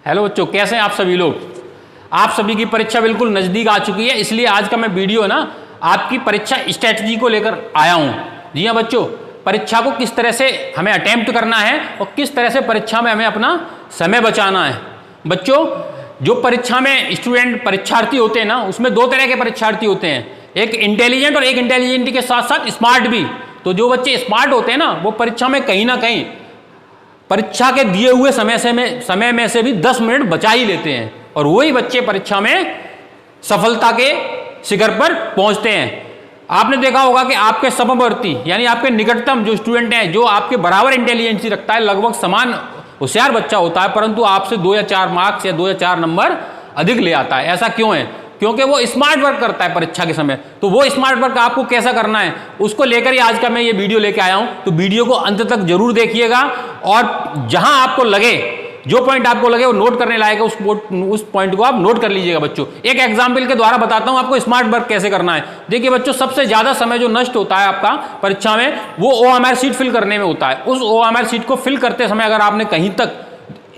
Hello बच्चों, कैसे हैं आप सभी लोग। आप सभी की परीक्षा बिल्कुल नज़दीक आ चुकी है, इसलिए आज का मैं वीडियो ना आपकी परीक्षा स्ट्रैटेजी को लेकर आया हूं। जी हाँ बच्चों, परीक्षा को किस तरह से हमें अटेम्प्ट करना है और किस तरह से परीक्षा में हमें अपना समय बचाना है। बच्चों, जो परीक्षा में स्टूडेंट परीक्षार्थी होते हैं ना, उसमें दो तरह के परीक्षार्थी होते हैं, एक इंटेलिजेंट और एक इंटेलिजेंट के साथ साथ स्मार्ट भी। तो जो बच्चे स्मार्ट होते हैं ना, वो परीक्षा में कहीं ना कहीं परीक्षा के दिए हुए समय में से भी 10 मिनट बचा ही लेते हैं, और वही बच्चे परीक्षा में सफलता के शिखर पर पहुंचते हैं। आपने देखा होगा कि आपके समवर्ती यानी आपके निकटतम जो स्टूडेंट हैं, जो आपके बराबर इंटेलिजेंसी रखता है, लगभग समान होशियार बच्चा होता है, परंतु आपसे 2 या 4 मार्क्स या 2 या 4 नंबर अधिक ले आता है। ऐसा क्यों है? क्योंकि वो स्मार्ट वर्क करता है परीक्षा के समय। तो वो स्मार्ट वर्क आपको कैसा करना है, उसको लेकर ही आज का मैं ये वीडियो लेके आया हूं। तो वीडियो को अंत तक जरूर देखिएगा, और जहां आपको लगे, जो पॉइंट आपको लगे वो नोट करने लायक है, उस पॉइंट को आप नोट कर लीजिएगा। बच्चों, एक एग्जाम्पल के द्वारा बताता हूं आपको स्मार्ट वर्क कैसे करना है। देखिए बच्चों, सबसे ज्यादा समय जो नष्ट होता है आपका परीक्षा में, वो OMR शीट फिल करने में होता है। उस OMR शीट को फिल करते समय अगर आपने कहीं तक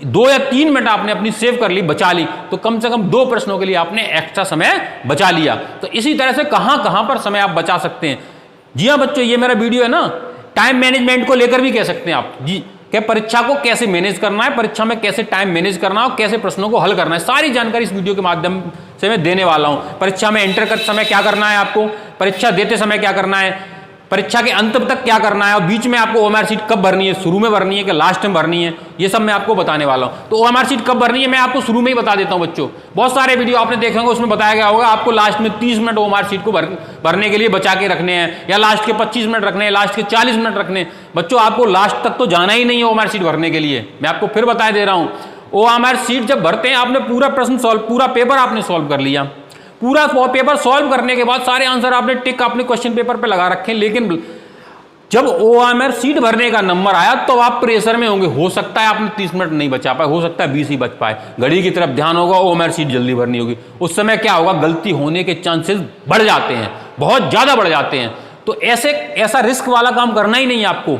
2 या 3 मिनट आपने अपनी सेव कर ली, बचा ली, तो कम से कम 2 प्रश्नों के लिए आपने एक्स्ट्रा समय बचा लिया। तो इसी तरह से कहां पर समय आप बचा सकते हैं। जी हाँ बच्चों, ये मेरा वीडियो है ना, टाइम मैनेजमेंट को लेकर भी कह सकते हैं आप जी, कि परीक्षा को कैसे मैनेज करना है, परीक्षा में कैसे टाइम मैनेज करना है और कैसे प्रश्नों को हल करना है, सारी जानकारी इस वीडियो के माध्यम से मैं देने वाला हूं। परीक्षा में एंटर करते समय क्या करना है आपको, परीक्षा देते समय क्या करना है, परीक्षा के अंत तक क्या करना है, और बीच में आपको OMR शीट कब भरनी है, शुरू में भरनी है कि लास्ट में भरनी है, ये सब मैं आपको बताने वाला हूं। तो OMR शीट कब भरनी है मैं आपको शुरू में ही बता देता हूं बच्चों। बहुत सारे वीडियो आपने देखे होंगे, उसमें बताया गया होगा आपको लास्ट में 30 मिनट OMR शीट को भरने के लिए बचा के रखने हैं, या लास्ट के 25 मिनट रखने हैं, लास्ट के 40 मिनट रखने हैं। बच्चों, आपको लास्ट तक तो जाना ही नहीं है OMR शीट भरने के लिए। मैं आपको फिर बता दे रहा हूं, OMR शीट जब भरते हैं, आपने पूरा प्रश्न सॉल्व, पूरा पेपर आपने सॉल्व कर लिया, पूरा पेपर सॉल्व करने के बाद सारे आंसर आपने टिक अपने क्वेश्चन पेपर पे लगा रखे, लेकिन जब OMR शीट भरने का नंबर आया तो आप प्रेशर में होंगे। हो सकता है आपने 30 मिनट नहीं बचा पाए, हो सकता है 20 ही बच पाए, घड़ी की तरफ ध्यान होगा, OMR शीट जल्दी भरनी होगी। उस समय क्या होगा, गलती होने के चांसेस बढ़ जाते हैं, बहुत ज्यादा बढ़ जाते हैं। तो ऐसा रिस्क वाला काम करना ही नहीं है आपको,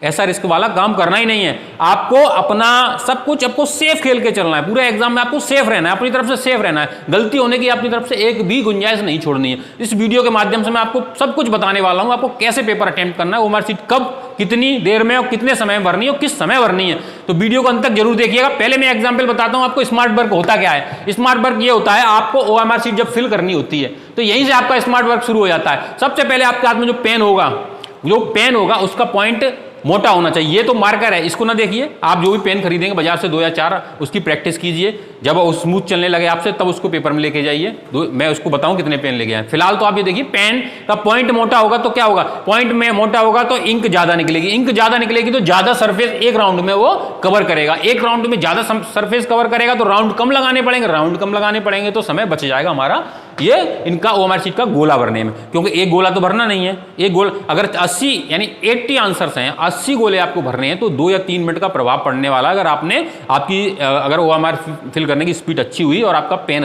ऐसा रिस्क वाला काम करना ही नहीं है। आपको अपना सब कुछ आपको सेफ खेल के चलना है, पूरे एग्जाम में आपको सेफ रहना है, अपनी तरफ से सेफ रहना है, गलती होने की अपनी तरफ से एक भी गुंजाइश नहीं छोड़नी है। इस वीडियो के माध्यम से मैं आपको सब कुछ बताने वाला हूं, आपको कैसे पेपर अटेम्प्ट करना है, OMR शीट कब, कितनी देर में और कितने समय में भरनी है और किस समय भरनी है। तो वीडियो को अंत तक जरूर देखिएगा। पहले मैं एग्जाम्पल बताता हूं आपको स्मार्ट वर्क होता क्या है। स्मार्ट वर्क ये होता है, आपको OMR शीट जब फिल करनी होती है तो यहीं से आपका स्मार्ट वर्क शुरू हो जाता है। सबसे पहले आपके हाथ में जो पेन होगा उसका पॉइंट मोटा होना चाहिए। ये तो मार्कर है, इसको ना देखिए। आप जो भी पेन खरीदेंगे बाजार से 2 या 4, उसकी प्रैक्टिस कीजिए। जब वो स्मूथ चलने लगे आपसे, तब उसको पेपर में लेके जाइए। मैं उसको बताऊं कितने पेन लेके आए। फिलहाल तो आप ये देखिए, पेन का पॉइंट मोटा होगा तो क्या होगा, पॉइंट में मोटा होगा तो इंक ज्यादा निकलेगी, इंक ज्यादा निकलेगी तो ज्यादा सरफेस एक राउंड में वो कवर करेगा। एक राउंड में ज्यादा सरफेस कवर करेगा तो राउंड कम लगाने पड़ेंगे, राउंड कम लगाने पड़ेंगे तो समय बच जाएगा हमारा ये इनका OMR शीट का गोला भरने में। क्योंकि एक गोला तो भरना नहीं है, एक गोला अगर 80 यानी 80 आंसर्स हैं, 80 गोले आपको भरने हैं, तो 2 या 3 मिनट का प्रभाव पड़ने वाला। अगर अगर OMR फिल करने की स्पीड अच्छी हुई और आपका पेन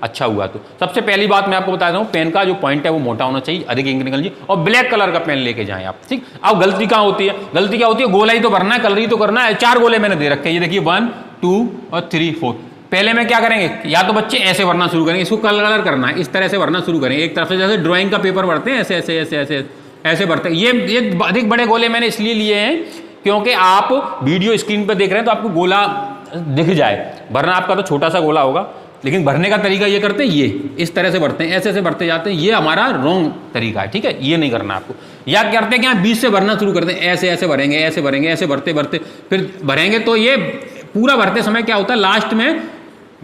अच्छा हुआ। तो सबसे पहली बात मैं आपको बता दूं, पेन का जो पॉइंट है वो मोटा होना चाहिए, अधिक इंक निकल चाहिए, और ब्लैक कलर का पेन लेके जाएं आप, ठीक। अब गलती कहां होती है, गलती क्या होती है, गोला ही तो भरना है, कलर ही तो करना है। 4 गोले मैंने दे रखे हैं, ये देखिए 1 2 और 3 4। पहले में क्या करेंगे, या तो बच्चे ऐसे भरना शुरू करेंगे, इसको कलर करना है, इस तरह से भरना शुरू करेंगे। एक तरफ से जैसे ड्राइंग का पेपर भरते हैं, ऐसे ऐसे ऐसे ऐसे ऐसे भरते हैं। ये अधिक बड़े गोले मैंने इसलिए लिए हैं क्योंकि आप वीडियो स्क्रीन पर देख रहे हैं तो आपको गोला दिख जाए। भरना आपका तो छोटा सा गोला होगा, लेकिन भरने का तरीका ये करते हैं, ये इस तरह से भरते हैं, ऐसे ऐसे भरते जाते हैं। ये हमारा रॉन्ग तरीका है, ठीक है, ये नहीं करना आपको। या करते हैं कि बीच से भरना शुरू करते हैं, ऐसे ऐसे भरेंगे, ऐसे भरेंगे, ऐसे भरते भरते फिर भरेंगे। तो ये पूरा भरते समय क्या होता है, लास्ट में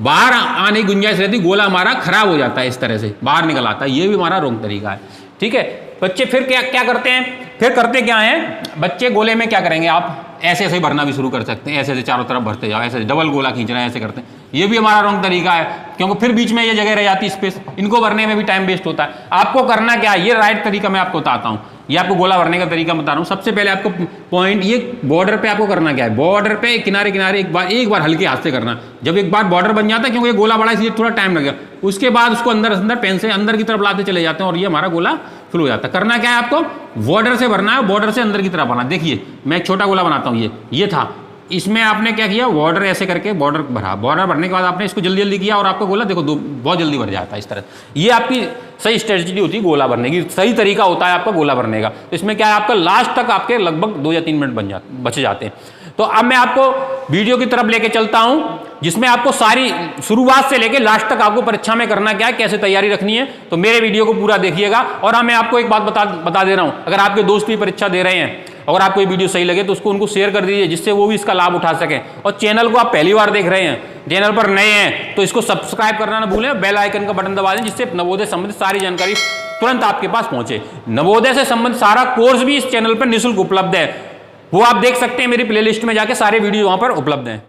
बाहर आने की गुंजाइश रहती, गोला हमारा खराब हो जाता है, इस तरह से बाहर निकल आता है। ये भी हमारा रॉन्ग तरीका है, ठीक है। बच्चे फिर क्या करते हैं, फिर करते क्या है, बच्चे गोले में क्या करेंगे, आप ऐसे ऐसे भरना भी शुरू कर सकते हैं, ऐसे ऐसे चारों तरफ भरते जाओ, ऐसे डबल गोला खींचना है, ऐसे करते हैं। ये भी हमारा रॉन्ग तरीका है, क्योंकि फिर बीच में ये जगह रह जाती स्पेस, इनको भरने में भी टाइम वेस्ट होता है। आपको करना क्या है, ये राइट तरीका मैं आपको बताता हूँ, ये आपको गोला भरने का तरीका बता रहा हूँ। सबसे पहले आपको पॉइंट, ये बॉर्डर पे आपको करना क्या है, बॉर्डर पे किनारे किनारे एक बार हल्के हाथ से करना। जब एक बार बॉर्डर बन जाता है, क्योंकि ये गोला बड़ा इसलिए थोड़ा टाइम लगेगा, उसके बाद उसको अंदर पेन से अंदर की तरफ लाते चले जाते हैं और ये हमारा गोला फिल हो जाता है। करना क्या है, आपको बॉर्डर से भरना है, बॉर्डर से अंदर की तरफ भरना। देखिए मैं एक छोटा गोला बनाता हूँ, ये था, इसमें आपने क्या किया, बॉर्डर ऐसे करके बॉर्डर भरा, बॉर्डर भरने के बाद आपने इसको जल्दी जल्दी किया और आपको गोला देखो बहुत जल्दी भर जाता है इस तरह। ये आपकी सही स्ट्रेटजी होती है गोला भरने की, सही तरीका होता है आपका गोला भरने का। तो इसमें क्या है, आपका लास्ट तक आपके लगभग 2 या 3 मिनट बच जाते हैं। तो अब मैं आपको वीडियो की तरफ लेके चलता हूं, जिसमें आपको सारी शुरुआत से लेके लास्ट तक आपको परीक्षा में करना क्या है, कैसे तैयारी रखनी है। तो मेरे वीडियो को पूरा देखिएगा। और हाँ, मैं आपको एक बात बता दे रहा हूं, अगर आपके दोस्त भी परीक्षा दे रहे हैं, अगर आपको ये वीडियो सही लगे तो उसको उनको शेयर कर दीजिए, जिससे वो भी इसका लाभ उठा सकें। और चैनल को आप पहली बार देख रहे हैं, चैनल पर नए हैं, तो इसको सब्सक्राइब करना ना भूलें, बेल आइकन का बटन दबा दें, जिससे नवोदय संबंधित सारी जानकारी तुरंत आपके पास पहुंचे। नवोदय से संबंधित सारा कोर्स भी इस चैनल पर निःशुल्क उपलब्ध है, वो आप देख सकते हैं, मेरी प्लेलिस्ट में जाके सारे वीडियो वहां पर उपलब्ध हैं।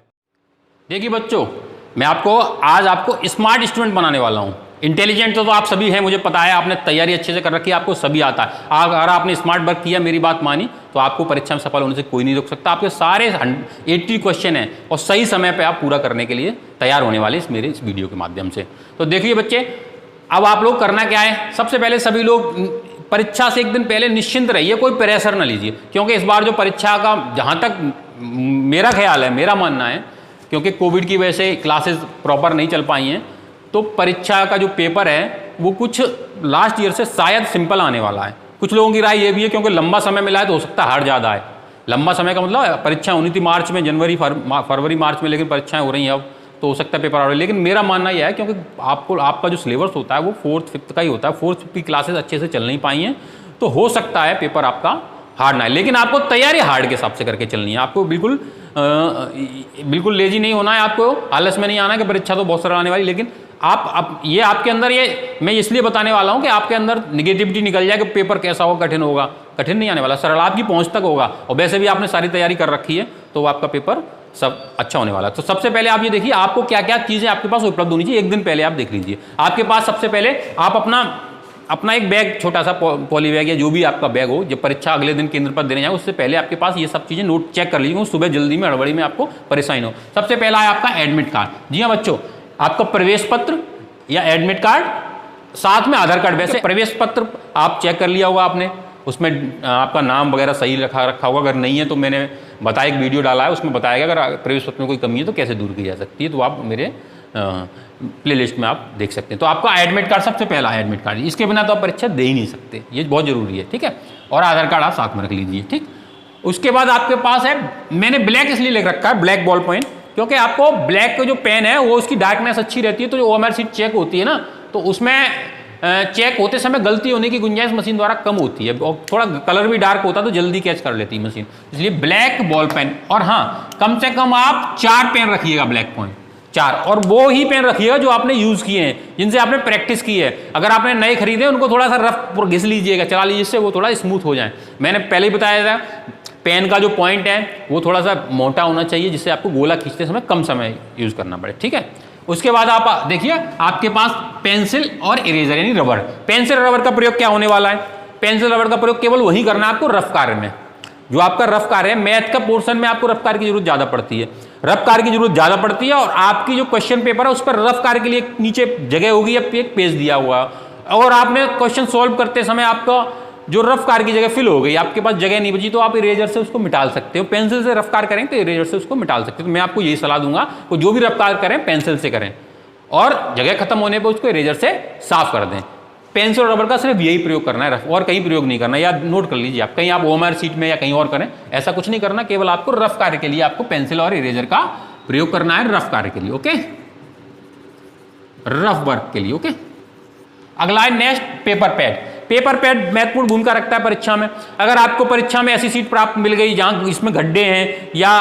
देखिए बच्चों, मैं आज आपको स्मार्ट स्टूडेंट बनाने वाला हूं। इंटेलिजेंट तो आप सभी हैं, मुझे पता है, आपने तैयारी अच्छे से कर रखी है, आपको सभी आता है। अगर आपने स्मार्ट वर्क किया, मेरी बात मानी, तो आपको परीक्षा में सफल होने से कोई नहीं रोक सकता। आपके सारे 80 क्वेश्चन हैं और सही समय पे आप पूरा करने के लिए तैयार होने वाले मेरे इस वीडियो के माध्यम से। तो देखिए बच्चे, अब आप लोग करना क्या है, सबसे पहले सभी लोग परीक्षा से एक दिन पहले निश्चिंत रहिए, कोई प्रेशर ना लीजिए, क्योंकि इस बार जो परीक्षा का, जहाँ तक मेरा ख्याल है, मेरा मानना है, क्योंकि कोविड की वजह से क्लासेस प्रॉपर नहीं चल पाई हैं, तो परीक्षा का जो पेपर है वो कुछ लास्ट ईयर से शायद सिंपल आने वाला है। कुछ लोगों की राय ये भी है, क्योंकि लंबा समय मिला है तो हो सकता है हार्ड ज़्यादा है। लंबा समय का मतलब परीक्षा होनी थी मार्च में, जनवरी फरवरी मार्च में, लेकिन परीक्षाएं हो रही हैं अब, तो हो सकता है पेपर आ। लेकिन मेरा मानना यह है, क्योंकि आपका जो सिलेबस होता है वो 4th 5th का ही होता है, 4th 5th की क्लासेस अच्छे से चल नहीं पाई हैं, तो हो सकता है पेपर आपका हार्ड ना है। लेकिन आपको तैयारी हार्ड के हिसाब से करके चलनी है। आपको बिल्कुल लेजी नहीं होना है, आपको आलस में नहीं आना है कि परीक्षा तो बहुत सरल आने वाली। लेकिन आप ये आपके अंदर, ये मैं इसलिए बताने वाला हूं कि आपके अंदर निगेटिविटी निकल जाए कि पेपर कैसा होगा, कठिन होगा। कठिन नहीं आने वाला, सरल आपकी पहुंच तक होगा। और वैसे भी आपने सारी तैयारी कर रखी है, तो आपका पेपर सब अच्छा होने वाला है। तो सबसे पहले आप ये देखिए, आपको क्या क्या चीज़ें आपके पास उपलब्ध होनी चाहिए, एक दिन पहले आप देख लीजिए। आपके पास सबसे पहले आप अपना एक बैग, छोटा सा पॉली बैग या जो भी आपका बैग हो, जब परीक्षा अगले दिन केंद्र पर देने जाए, उससे पहले आपके पास ये सब चीज़ें नोट चेक कर लीजिए, सुबह जल्दी में हड़बड़ी में आपको परेशानी हो। सबसे पहला है आपका एडमिट कार्ड। जी हाँ बच्चों, आपका प्रवेश पत्र या एडमिट कार्ड, साथ में आधार कार्ड। वैसे प्रवेश पत्र आप चेक कर लिया होगा आपने, उसमें आपका नाम वगैरह सही रखा होगा। अगर नहीं है तो मैंने बताया, एक वीडियो डाला है, उसमें बताया गया अगर प्रवेश पत्र में कोई कमी है तो कैसे दूर की जा सकती है, तो आप मेरे प्लेलिस्ट में आप देख सकते हैं। तो आपका एडमिट कार्ड सबसे पहला है, एडमिट कार्ड, इसके बिना तो आप परीक्षा दे ही नहीं सकते, ये बहुत जरूरी है, ठीक है। और आधार कार्ड आप साथ में रख लीजिए, ठीक। उसके बाद आपके पास है, मैंने ब्लैक इसलिए लिख रखा है, ब्लैक बॉल पॉइंट, क्योंकि आपको ब्लैक का जो पेन है वो उसकी डार्कनेस अच्छी रहती है, तो जो OMR शीट चेक होती है ना, तो उसमें चेक होते समय गलती होने की गुंजाइश मशीन द्वारा कम होती है, और थोड़ा कलर भी डार्क होता है तो जल्दी कैच कर लेती है मशीन, इसलिए ब्लैक बॉल पेन। और हाँ, कम से कम आप 4 पेन रखिएगा, ब्लैक पॉइंट 4, और वो ही पेन रखिएगा जो आपने यूज़ किए हैं, जिनसे आपने प्रैक्टिस की है। अगर आपने नए खरीदे उनको थोड़ा सा रफ घिस लीजिएगा, चला लीजिए, जिससे वो थोड़ा स्मूथ हो जाए। मैंने पहले ही बताया था, पेन का जो पॉइंट है वो थोड़ा सा मोटा होना चाहिए, जिससे आपको गोला खींचते समय कम समय यूज़ करना पड़े, ठीक है। उसके बाद आप देखिए, आपके पास पेंसिल और इरेजर यानी रबर। पेंसिल रबर का प्रयोग क्या होने वाला है, पेंसिल रबर का प्रयोग केवल वही करना है आपको रफ कार्य में। जो आपका रफ कार्य है, मैथ का पोर्शन में आपको रफ कार्य की जरूरत ज़्यादा पड़ती है, रफ कार्य की जरूरत ज़्यादा पड़ती है। और आपकी जो क्वेश्चन पेपर है उस पर रफ कार्य के लिए नीचे जगह होगी या एक पेज दिया हुआ, और आपने क्वेश्चन सॉल्व करते समय आपका जो रफ कार्य की जगह फिल हो गई, आपके पास जगह नहीं बची, तो आप इरेजर से उसको मिटाल सकते हो। पेंसिल से रफ कार्य करें तो इरेजर से उसको मिटाल सकते हो। तो मैं आपको यही सलाह दूंगा, तो जो भी रफ कार्य करें पेंसिल से करें, और जगह खत्म होने पर उसको इरेजर से साफ कर दें। पेंसिल और रबर का सिर्फ यही प्रयोग करना है, और कहीं प्रयोग नहीं करना, या नोट कर लीजिए आप, कहीं आप OMR शीट में या कहीं और करें, ऐसा कुछ नहीं करना। केवल आपको रफ कार्य के लिए आपको पेंसिल और इरेजर का प्रयोग करना है, रफ कार्य के लिए, ओके, रफ वर्क के लिए, ओके। अगला है next, paper pad. Paper pad महत्वपूर्ण भूमिका रखता है परीक्षा में। अगर आपको परीक्षा में ऐसी सीट प्राप्त मिल गई जहां इसमें गड्ढे हैं या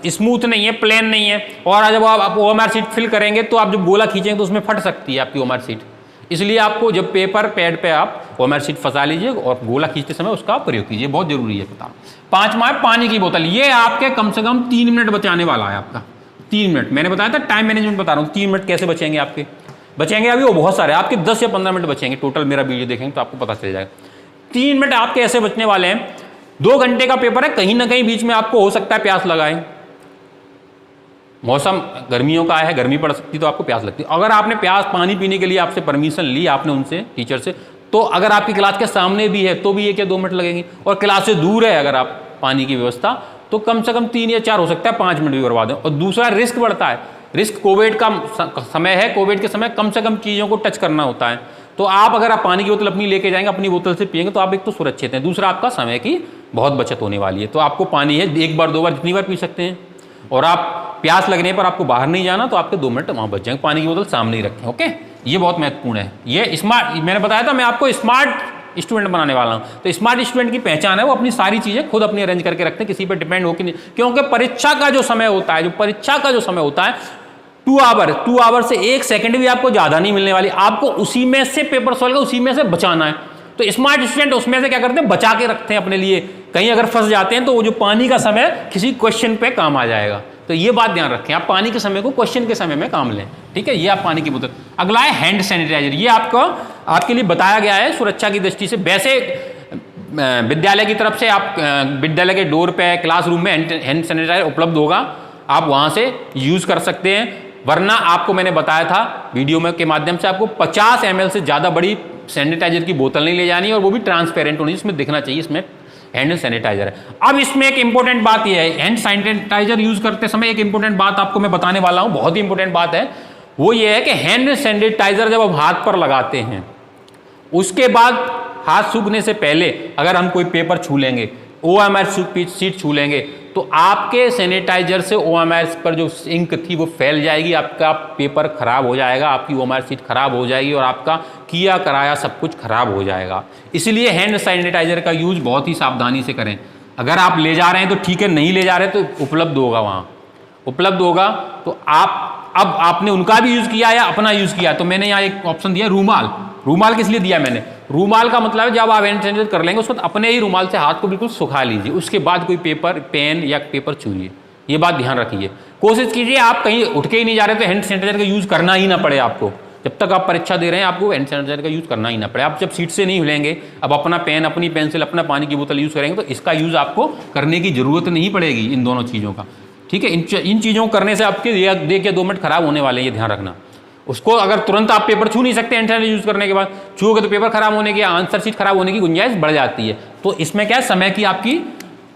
स्मूथ नहीं है, प्लेन नहीं है, और जब आप OMR शीट फिल करेंगे तो आप जब गोला खींचेंगे तो उसमें फट सकती है आपकी OMR शीट। इसलिए आपको जब पेपर पैड पे आप OMR शीट फंसा लीजिए और गोला खींचते समय उसका प्रयोग कीजिए, बहुत जरूरी है पता। 5वां है पानी की बोतल। ये आपके कम से कम 3 मिनट बचाने वाला है आपका, 3 मिनट। मैंने बताया था टाइम मैनेजमेंट बता रहा हूँ, 3 मिनट कैसे बचेंगे आपके, बचेंगे अभी वो बहुत सारे, आपके 10 या 15 मिनट बचेंगे टोटल। मेरा वीडियो देखेंगे तो आपको पता चल जाएगा। 3 मिनट आपके ऐसे बचने वाले हैं। 2 घंटे का पेपर है, कहीं ना कहीं बीच में आपको हो सकता है प्यास लगाए, मौसम गर्मियों का है, गर्मी पड़ सकती तो आपको प्यास लगती। अगर आपने पानी पीने के लिए आपसे परमिशन ली आपने उनसे, टीचर से, तो अगर आपकी क्लास के सामने भी है तो भी 1 या 2 मिनट लगेंगे, और क्लास से दूर है अगर आप पानी की व्यवस्था, तो कम से कम 3 या 4 हो सकता है 5 मिनट भी बर्बाद हो। और दूसरा रिस्क बढ़ता है, रिस्क कोविड का समय है, कोविड के समय कम से कम चीज़ों को टच करना होता है। तो आप अगर आप पानी की बोतल अपनी लेके जाएंगे, अपनी बोतल से पिएंगे, तो आप एक तो सुरक्षित हैं, दूसरा आपका समय की बहुत बचत होने वाली है। तो आपको पानी है 1 बार 2 बार जितनी बार पी सकते हैं, और आप प्यास लगने पर आपको बाहर नहीं जाना, तो आपके 2 मिनट वहाँ बच जाएंगे। पानी की बोतल सामने ही रखें, ओके। ये बहुत महत्वपूर्ण है। ये स्मार्ट, मैंने बताया था मैं आपको स्मार्ट स्टूडेंट बनाने वाला हूँ। तो स्मार्ट स्टूडेंट की पहचान है वो अपनी सारी चीज़ें खुद अपनी अरेंज करके रखते हैं, किसी पर डिपेंड हो कि नहीं। क्योंकि परीक्षा का जो समय होता है, 2 आवर से 1 सेकंड भी आपको ज़्यादा नहीं मिलने वाली। आपको उसी में से पेपर सॉल्व का उसी में से बचाना है। तो स्मार्ट स्टूडेंट उसमें से क्या करते हैं, बचा के रखते हैं अपने लिए। कहीं अगर फंस जाते हैं तो वो जो पानी का समय किसी क्वेश्चन पे काम आ जाएगा। तो ये बात ध्यान रखें, आप पानी के समय को क्वेश्चन के समय में काम लें, ठीक है। ये आप पानी की बोतल। अगला है हैंड सैनिटाइजर। ये आपके लिए बताया गया है सुरक्षा की दृष्टि से। वैसे विद्यालय की तरफ से आप विद्यालय के डोर पे, क्लासरूम में हैंड सैनिटाइजर उपलब्ध होगा, आप वहाँ से यूज़ कर सकते हैं। वरना आपको मैंने बताया था वीडियो में के माध्यम से, आपको 50 ml से ज़्यादा बड़ी सैनिटाइजर की बोतल नहीं ले जानी, और वो भी ट्रांसपेरेंट होनी, इसमें दिखना चाहिए इसमें हैंड सैनिटाइजर है। अब इसमें एक इंपॉर्टेंट बात यह है, हैंड सैनिटाइजर यूज करते समय एक इंपॉर्टेंट बात आपको मैं बताने वाला हूं, बहुत ही इंपॉर्टेंट बात है। वो ये है कि हैंड सैनिटाइजर जब आप हाथ पर लगाते हैं, उसके बाद हाथ सूखने से पहले अगर हम कोई पेपर छू लेंगे, OMR शीट छू लेंगे, तो आपके सैनिटाइजर से OMR पर जो इंक थी वो फैल जाएगी, आपका पेपर खराब हो जाएगा, आपकी OMR शीट खराब हो जाएगी, और आपका किया कराया सब कुछ खराब हो जाएगा। इसलिए हैंड सैनिटाइजर का यूज बहुत ही सावधानी से करें। अगर आप ले जा रहे हैं तो ठीक है, नहीं ले जा रहे तो उपलब्ध होगा, वहाँ उपलब्ध होगा। तो अब आपने उनका भी यूज किया या अपना यूज किया, तो मैंने यहाँ एक ऑप्शन दिया रूमाल। रूमाल किस लिए दिया मैंने? रूमाल का मतलब है जब आप हैंड सैनिटाइजर कर लेंगे उसको अपने ही रूमाल से हाथ को बिल्कुल सुखा लीजिए, उसके बाद कोई पेपर, पेन या पेपर छूइए। ये बात ध्यान रखिए। कोशिश कीजिए आप कहीं उठ के ही नहीं जा रहे तो हैंड सैनिटाइजर का यूज करना ही ना पड़े आपको। जब तक आप परीक्षा दे रहे हैं आपको हैंड सैनिटाइजर का यूज करना ही ना पड़े। आप जब सीट से नहीं हिलेंगे, अब अपना पेन, अपनी पेंसिल, अपना पानी की बोतल यूज करेंगे, तो इसका यूज आपको करने की जरूरत नहीं पड़ेगी, इन दोनों चीज़ों का, ठीक है। इन चीज़ों को करने से आपके देखिए 2 मिनट खराब होने वाले हैं, ये ध्यान रखना। उसको अगर तुरंत आप पेपर छू नहीं सकते हैंड सैनिटाइजर यूज करने के बाद, छूओगे तो पेपर खराब होने की, आंसर शीट खराब होने की गुंजाइश बढ़ जाती है। तो इसमें क्या है, समय की आपकी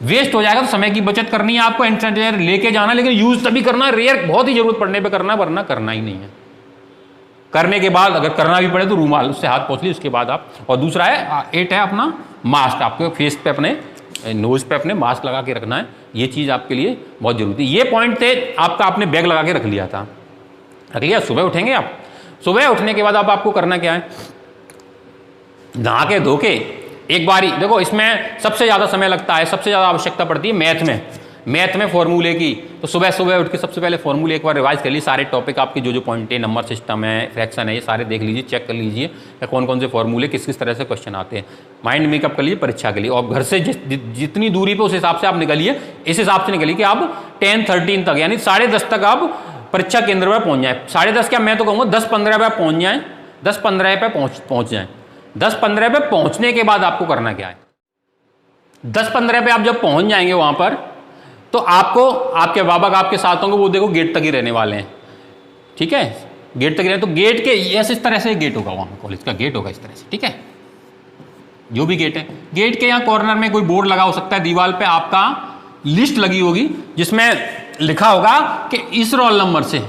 वेस्ट हो जाएगा। तो समय की बचत करनी है आपको, हैंड सैनिटाइजर लेके जाना, लेकिन यूज तभी करना, रेयर बहुत ही जरूरत पड़ने पर करना, वरना करना ही नहीं है। करने के बाद अगर करना भी पड़े तो रूमाल उससे हाथ पोंछ लीजिए, उसके बाद आप। और दूसरा है 8 है अपना मास्क, आपको फेस पे, अपने नोज पे अपने मास्क लगा के रखना है। ये चीज़ आपके लिए बहुत जरूरी है। ये पॉइंट थे आपका, आपने बैग लगा के रख लिया था, रख लिया। सुबह उठेंगे आप, सुबह उठने के बाद आपको करना क्या है, नहा के धो के एक बारी, देखो इसमें सबसे ज़्यादा समय लगता है, सबसे ज़्यादा आवश्यकता पड़ती है मैथ में फॉर्मूले की। तो सुबह सुबह उठ के सबसे पहले फॉर्मूले एक बार रिवाइज कर लीजिए, सारे टॉपिक आपके जो पॉइंट है, नंबर सिस्टम है, फ्रैक्शन है, ये सारे देख लीजिए, चेक कर लीजिए कौन कौन से फॉर्मूले किस किस तरह से क्वेश्चन आते हैं। माइंड मेकअप कर लीजिए परीक्षा के लिए। और घर से जितनी दूरी पे उस हिसाब से आप निकलिए, इस हिसाब से निकलिए कि आप 10-13 तक, यानी 10:30 तक आप परीक्षा केंद्र पर पहुंच जाए। 10:30 क्या, मैं तो कहूँगा 10-15 पे पहुंच जाएं, 10-15 पे पहुंच जाएं। 10-15 पे पहुंचने के बाद आपको करना क्या है, 10-15 पे आप जब पहुंच जाएंगे वहां पर, तो आपको आपके बाबा का आपके साथ होंगे, वो देखो गेट तक ही रहने वाले हैं, ठीक है। गेट तक ही रहे, तो गेट के इस तरह से गेट होगा, वहां कॉलेज का गेट होगा इस तरह से, ठीक है। जो भी गेट है, गेट के यहाँ कॉर्नर में कोई बोर्ड लगा हो सकता है, दीवार पे आपका लिस्ट लगी होगी जिसमें लिखा होगा कि इस रोल नंबर से,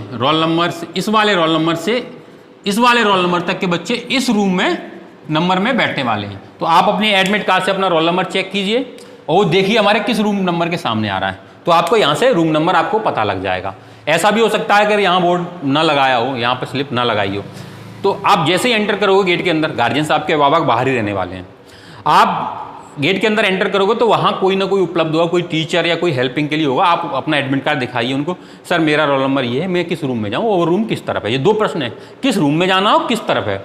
इस वाले रोल नंबर से इस वाले रोल नंबर तक के बच्चे इस रूम में नंबर में बैठने वाले हैं। तो आप अपनी एडमिट कार्ड से अपना रोल नंबर चेक कीजिए और देखिए हमारे किस रूम नंबर के सामने आ रहा है, तो आपको यहाँ से रूम नंबर आपको पता लग जाएगा। ऐसा भी हो सकता है अगर यहाँ बोर्ड ना लगाया हो, यहाँ पर स्लिप ना लगाई हो, तो आप जैसे ही एंटर करोगे गेट के अंदर, गार्जियन साहब के बाबा बाहर ही रहने वाले हैं, आप गेट के अंदर एंटर करोगे तो वहाँ कोई ना कोई उपलब्ध होगा, कोई टीचर या कोई हेल्पिंग के लिए होगा। आप अपना एडमिट कार्ड दिखाइए उनको, सर मेरा रोल नंबर ये है, मैं किस रूम में जाऊँ, और रूम किस तरफ है। ये 2 प्रश्न है, किस रूम में जाना हो, किस तरफ है,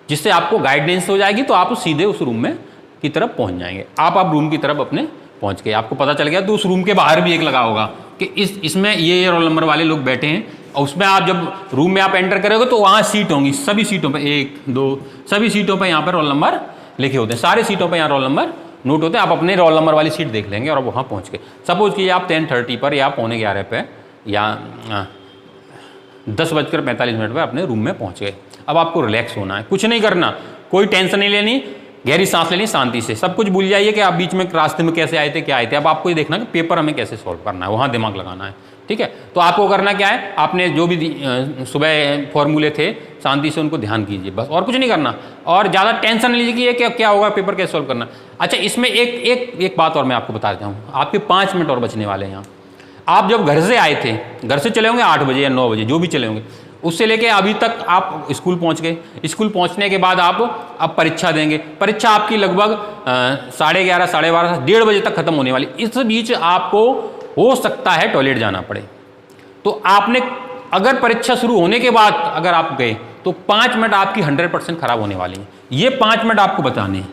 जिससे आपको गाइडेंस हो जाएगी, तो आप सीधे उस रूम में की तरफ पहुँच जाएंगे। आप रूम की तरफ अपने पहुँच गए, आपको पता चल गया, तो उस रूम के बाहर भी एक लगा होगा कि इसमें ये रोल नंबर वाले लोग बैठे हैं। और उसमें आप जब रूम में आप एंटर करोगे तो वहाँ सीट होंगी, सभी सीटों पर 1, 2 सभी सीटों पर यहाँ पर रोल नंबर लिखे होते हैं, सारे सीटों पर यहाँ रोल नंबर नोट होते हैं। आप अपने रोल नंबर वाली सीट देख लेंगे और वहाँ पहुँच के, सपोज कि आप 10:30 पर या 11:45 पे या 10:45 पर अपने रूम में पहुँच गए। अब आपको रिलैक्स होना है, कुछ नहीं करना, कोई टेंशन नहीं लेनी, गहरी सांस लेनी शांति से, सब कुछ भूल जाइए कि आप बीच में रास्ते में कैसे आए थे, क्या आए थे। अब आपको ये देखना कि पेपर हमें कैसे सॉल्व करना है, वहाँ दिमाग लगाना है, ठीक है। तो आपको करना क्या है, आपने जो भी सुबह फॉर्मूले थे शांति से उनको ध्यान कीजिए, बस और कुछ नहीं करना। और ज़्यादा टेंशन नहीं लीजिए कि क्या होगा, पेपर कैसे सॉल्व करना। अच्छा, इसमें एक बात और मैं आपको बता देता हूँ, आपके 5 मिनट और बचने वाले हैं यहाँ। आप जब घर से आए थे, घर से चले होंगे 8 बजे या 9 बजे, जो भी चले होंगे, उससे लेके अभी तक आप स्कूल पहुंच गए। स्कूल पहुंचने के बाद आप अब परीक्षा देंगे। परीक्षा आपकी लगभग 11:30, 12:30, 1:30 बजे तक खत्म होने वाली। इस बीच आपको हो सकता है टॉयलेट जाना पड़े। तो आपने अगर परीक्षा शुरू होने के बाद अगर आप गए तो 5 मिनट आपकी 100% खराब होने वाली है। ये 5 मिनट आपको बताने हैं।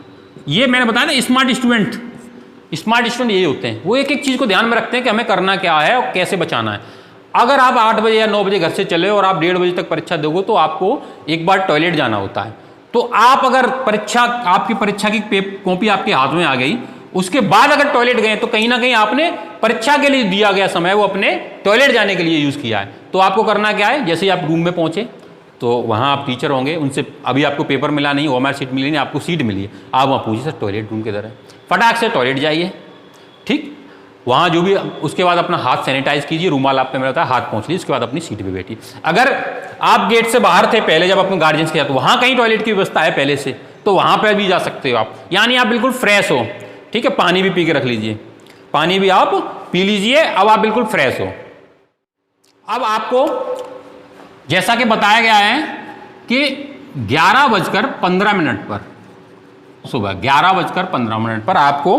ये मैंने बताया ना, स्मार्ट स्टूडेंट यही होते हैं, वो एक एक चीज़ को ध्यान में रखते हैं कि हमें करना क्या है और कैसे बचाना है। अगर आप 8 बजे या 9 बजे घर से चले और आप 1:30 बजे तक परीक्षा दोगे तो आपको एक बार टॉयलेट जाना होता है। तो आप अगर आपकी परीक्षा की कॉपी आपके हाथ में आ गई, उसके बाद अगर टॉयलेट गए तो कहीं ना कहीं आपने परीक्षा के लिए दिया गया समय वो अपने टॉयलेट जाने के लिए यूज़ किया है। तो आपको करना क्या है, जैसे ही आप रूम में पहुंचे तो वहाँ आप टीचर होंगे, उनसे अभी आपको पेपर मिला नहीं, OMR सीट मिली नहीं, आपको सीट मिली है, आप वहाँ पूछिए सर टॉयलेट रूम किधर है, फटाक से टॉयलेट जाइए, ठीक। वहाँ जो भी, उसके बाद अपना हाथ सैनिटाइज कीजिए, रूमाल आप पे मिला होता है, हाथ पहुँच लीजिए, उसके बाद अपनी सीट पे बैठिए। अगर आप गेट से बाहर थे पहले जब अपने गार्जियंस के साथ, तो वहाँ कहीं टॉयलेट की व्यवस्था है पहले से, तो वहाँ पर भी जा सकते हो आप, यानी आप बिल्कुल फ्रेश हो, ठीक है। पानी भी पी के रख लीजिए, पानी भी आप पी लीजिए, अब आप बिल्कुल फ्रेश हो। अब आपको जैसा कि बताया गया है कि 11:15 पर, सुबह 11:15 पर आपको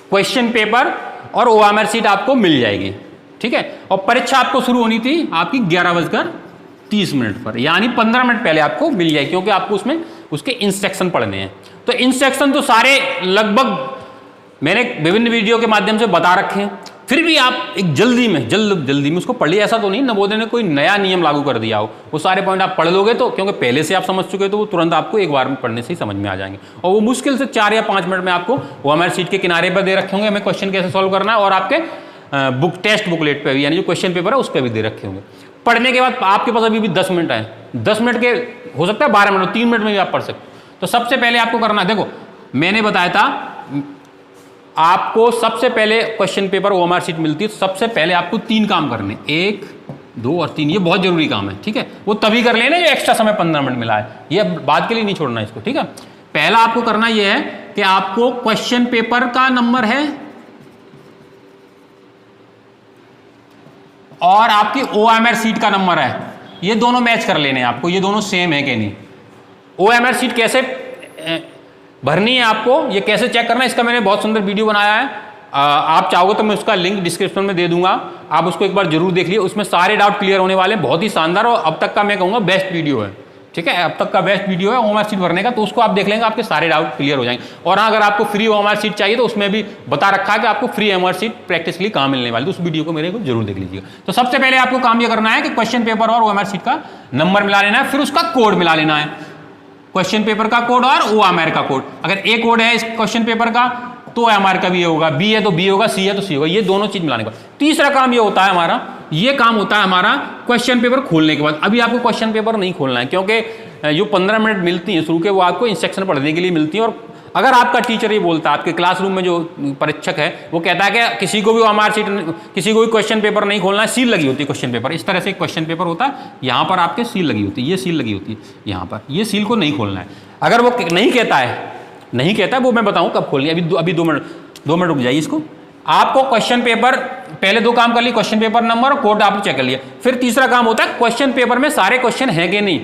क्वेश्चन पेपर और OMR सीट आपको मिल जाएगी, ठीक है। और परीक्षा आपको शुरू होनी थी आपकी 11:30 पर, यानी 15 मिनट पहले आपको मिल जाएगी, क्योंकि आपको उसमें उसके इंस्ट्रक्शन पढ़ने हैं। तो इंस्ट्रक्शन तो सारे लगभग मैंने विभिन्न वीडियो के माध्यम से बता रखे हैं, फिर भी आप एक जल्दी में उसको पढ़ लिया। ऐसा तो नहीं नवोदय ने कोई नया नियम लागू कर दिया हो, वो सारे पॉइंट आप पढ़ लोगे तो, क्योंकि पहले से आप समझ चुके तो वो तुरंत आपको एक बार में पढ़ने से ही समझ में आ जाएंगे। और वो मुश्किल से 4 या 5 मिनट में आपको वो हमारे सीट के किनारे पर दे रखे होंगे, हमें क्वेश्चन कैसे सॉल्व करना है, और आपके टेस्ट बुकलेट पर भी, यानी जो क्वेश्चन पेपर है उस पर भी दे रखे होंगे। पढ़ने के बाद आपके पास अभी भी 10 मिनट है, 10 मिनट के हो सकता है 12 मिनट, 3 मिनट में भी आप पढ़ सकते हो। तो सबसे पहले आपको करना है, देखो मैंने बताया था आपको सबसे पहले क्वेश्चन पेपर OMR सीट मिलती है, तो सबसे पहले आपको 3 काम करने, 1, 2 और 3, ये बहुत जरूरी काम है, ठीक है। वो तभी कर लेना जो एक्स्ट्रा समय 15 मिनट मिला है, ये बाद के लिए नहीं छोड़ना इसको, ठीक है। पहला आपको करना ये है कि आपको क्वेश्चन पेपर का नंबर है और आपकी OMR सीट का नंबर है, ये दोनों मैच कर लेने हैं आपको, ये दोनों सेम है कि नहीं। OMR सीट कैसे भरनी है आपको, ये कैसे चेक करना है, इसका मैंने बहुत सुंदर वीडियो बनाया है। आप चाहोगे तो मैं उसका लिंक डिस्क्रिप्शन में दे दूंगा, आप उसको एक बार जरूर देख लीजिए, उसमें सारे डाउट क्लियर होने वाले हैं। बहुत ही शानदार और अब तक का मैं कहूँगा बेस्ट वीडियो है, ठीक है। अब तक का बेस्ट वीडियो है OMR सीट भरने का, तो उसको आप देख लेंगे, आपके सारे डाउट क्लियर हो जाएंगे। और अगर आपको फ्री OMR सीट चाहिए तो उसमें भी बता रखा है कि आपको फ्री OMR सीट प्रैक्टिस के लिए कहाँ मिलने वाली, तो उस वीडियो को मेरे को जरूर देख लीजिएगा। तो सबसे पहले आपको काम यह करना है कि क्वेश्चन पेपर और OMR सीट का नंबर मिला लेना है, फिर उसका कोड मिला लेना है, क्वेश्चन पेपर का कोड और OMR का कोड। अगर ए कोड है इस क्वेश्चन पेपर का तो OMR का भी होगा, बी है तो बी होगा, सी है तो सी होगा, ये दोनों चीज मिलाने का। तीसरा काम ये होता है हमारा, ये काम होता है हमारा क्वेश्चन पेपर खोलने के बाद। अभी आपको क्वेश्चन पेपर नहीं खोलना है, क्योंकि जो 15 मिनट मिलती है शुरू के, वो आपको इंस्ट्रक्शन पढ़ने के लिए मिलती है। और अगर आपका टीचर ये बोलता है, आपके क्लासरूम में जो परीक्षक है वो कहता है कि किसी को भी OMR सीट, किसी को भी क्वेश्चन पेपर नहीं खोलना है, सील लगी होती है क्वेश्चन पेपर, इस तरह से क्वेश्चन पेपर होता है, यहाँ पर आपके सील लगी होती है, ये सील लगी होती है यहाँ पर, ये सील को नहीं खोलना है। अगर वो नहीं कहता है वो मैं बताऊँ कब खोलनी है, अभी 2 मिनट रुक जाइए इसको। आपको क्वेश्चन पेपर पहले 2 काम कर लिए, क्वेश्चन पेपर नंबर और कोड आपने चेक कर लिया। फिर तीसरा काम होता है क्वेश्चन पेपर में सारे क्वेश्चन है कि नहीं,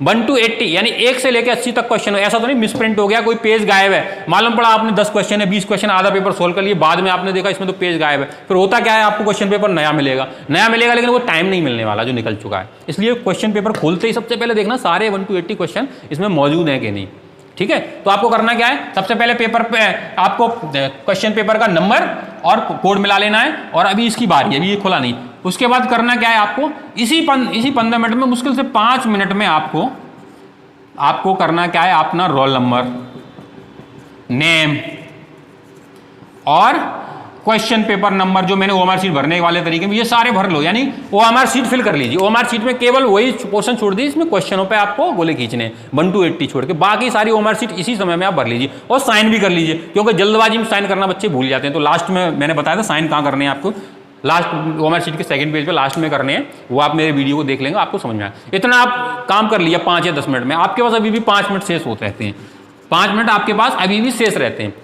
1 to 80 यानी 1 से लेकर 80 तक क्वेश्चन हो। ऐसा तो नहीं मिसप्रिंट हो गया, कोई पेज गायब है, मालूम पड़ा आपने 10 क्वेश्चन है, 20 क्वेश्चन आधा पेपर सोल्व कर लिए, बाद में आपने देखा इसमें तो पेज गायब है। फिर होता क्या है, आपको क्वेश्चन पेपर नया मिलेगा लेकिन वो टाइम नहीं मिलने वाला जो निकल चुका है। इसलिए क्वेश्चन पेपर खोलते ही सबसे पहले देखना सारे 1 to 80 क्वेश्चन इसमें मौजूद हैं कि नहीं, ठीक है। तो आपको करना क्या है, सबसे पहले पेपर पे आपको क्वेश्चन पेपर का नंबर और कोड मिला लेना है, और अभी इसकी बारी है, अभी ये खुला नहीं। उसके बाद करना क्या है, आपको इसी 15 मिनट में, मुश्किल से 5 मिनट में आपको करना क्या है, अपना रोल नंबर, नेम और क्वेश्चन पेपर नंबर जो मैंने ओएमआर शीट भरने वाले तरीके में ये सारे भर लो, यानी ओएमआर शीट फिल कर लीजिए। ओएमआर शीट में केवल वही पोर्शन छोड़ दी, इसमें क्वेश्चनों पे आपको गोले खींचने 1 to 80 छोड़ के, बाकी सारी ओएमआर शीट इसी समय में आप भर लीजिए और साइन भी कर लीजिए, क्योंकि जल्दबाजी में साइन करना बच्चे भूल जाते हैं। तो लास्ट में मैंने बताया था साइन कहाँ करने हैं आपको, लास्ट ओएमआर शीट के सेकंड पेज पे लास्ट में करने हैं, वो आप मेरे वीडियो को देख लेंगे, आपको समझ में आए। इतना आप काम कर लिया 5 या 10 मिनट में, आपके पास अभी भी 5 मिनट शेष होते रहते हैं, 5 मिनट आपके पास अभी भी शेष रहते हैं,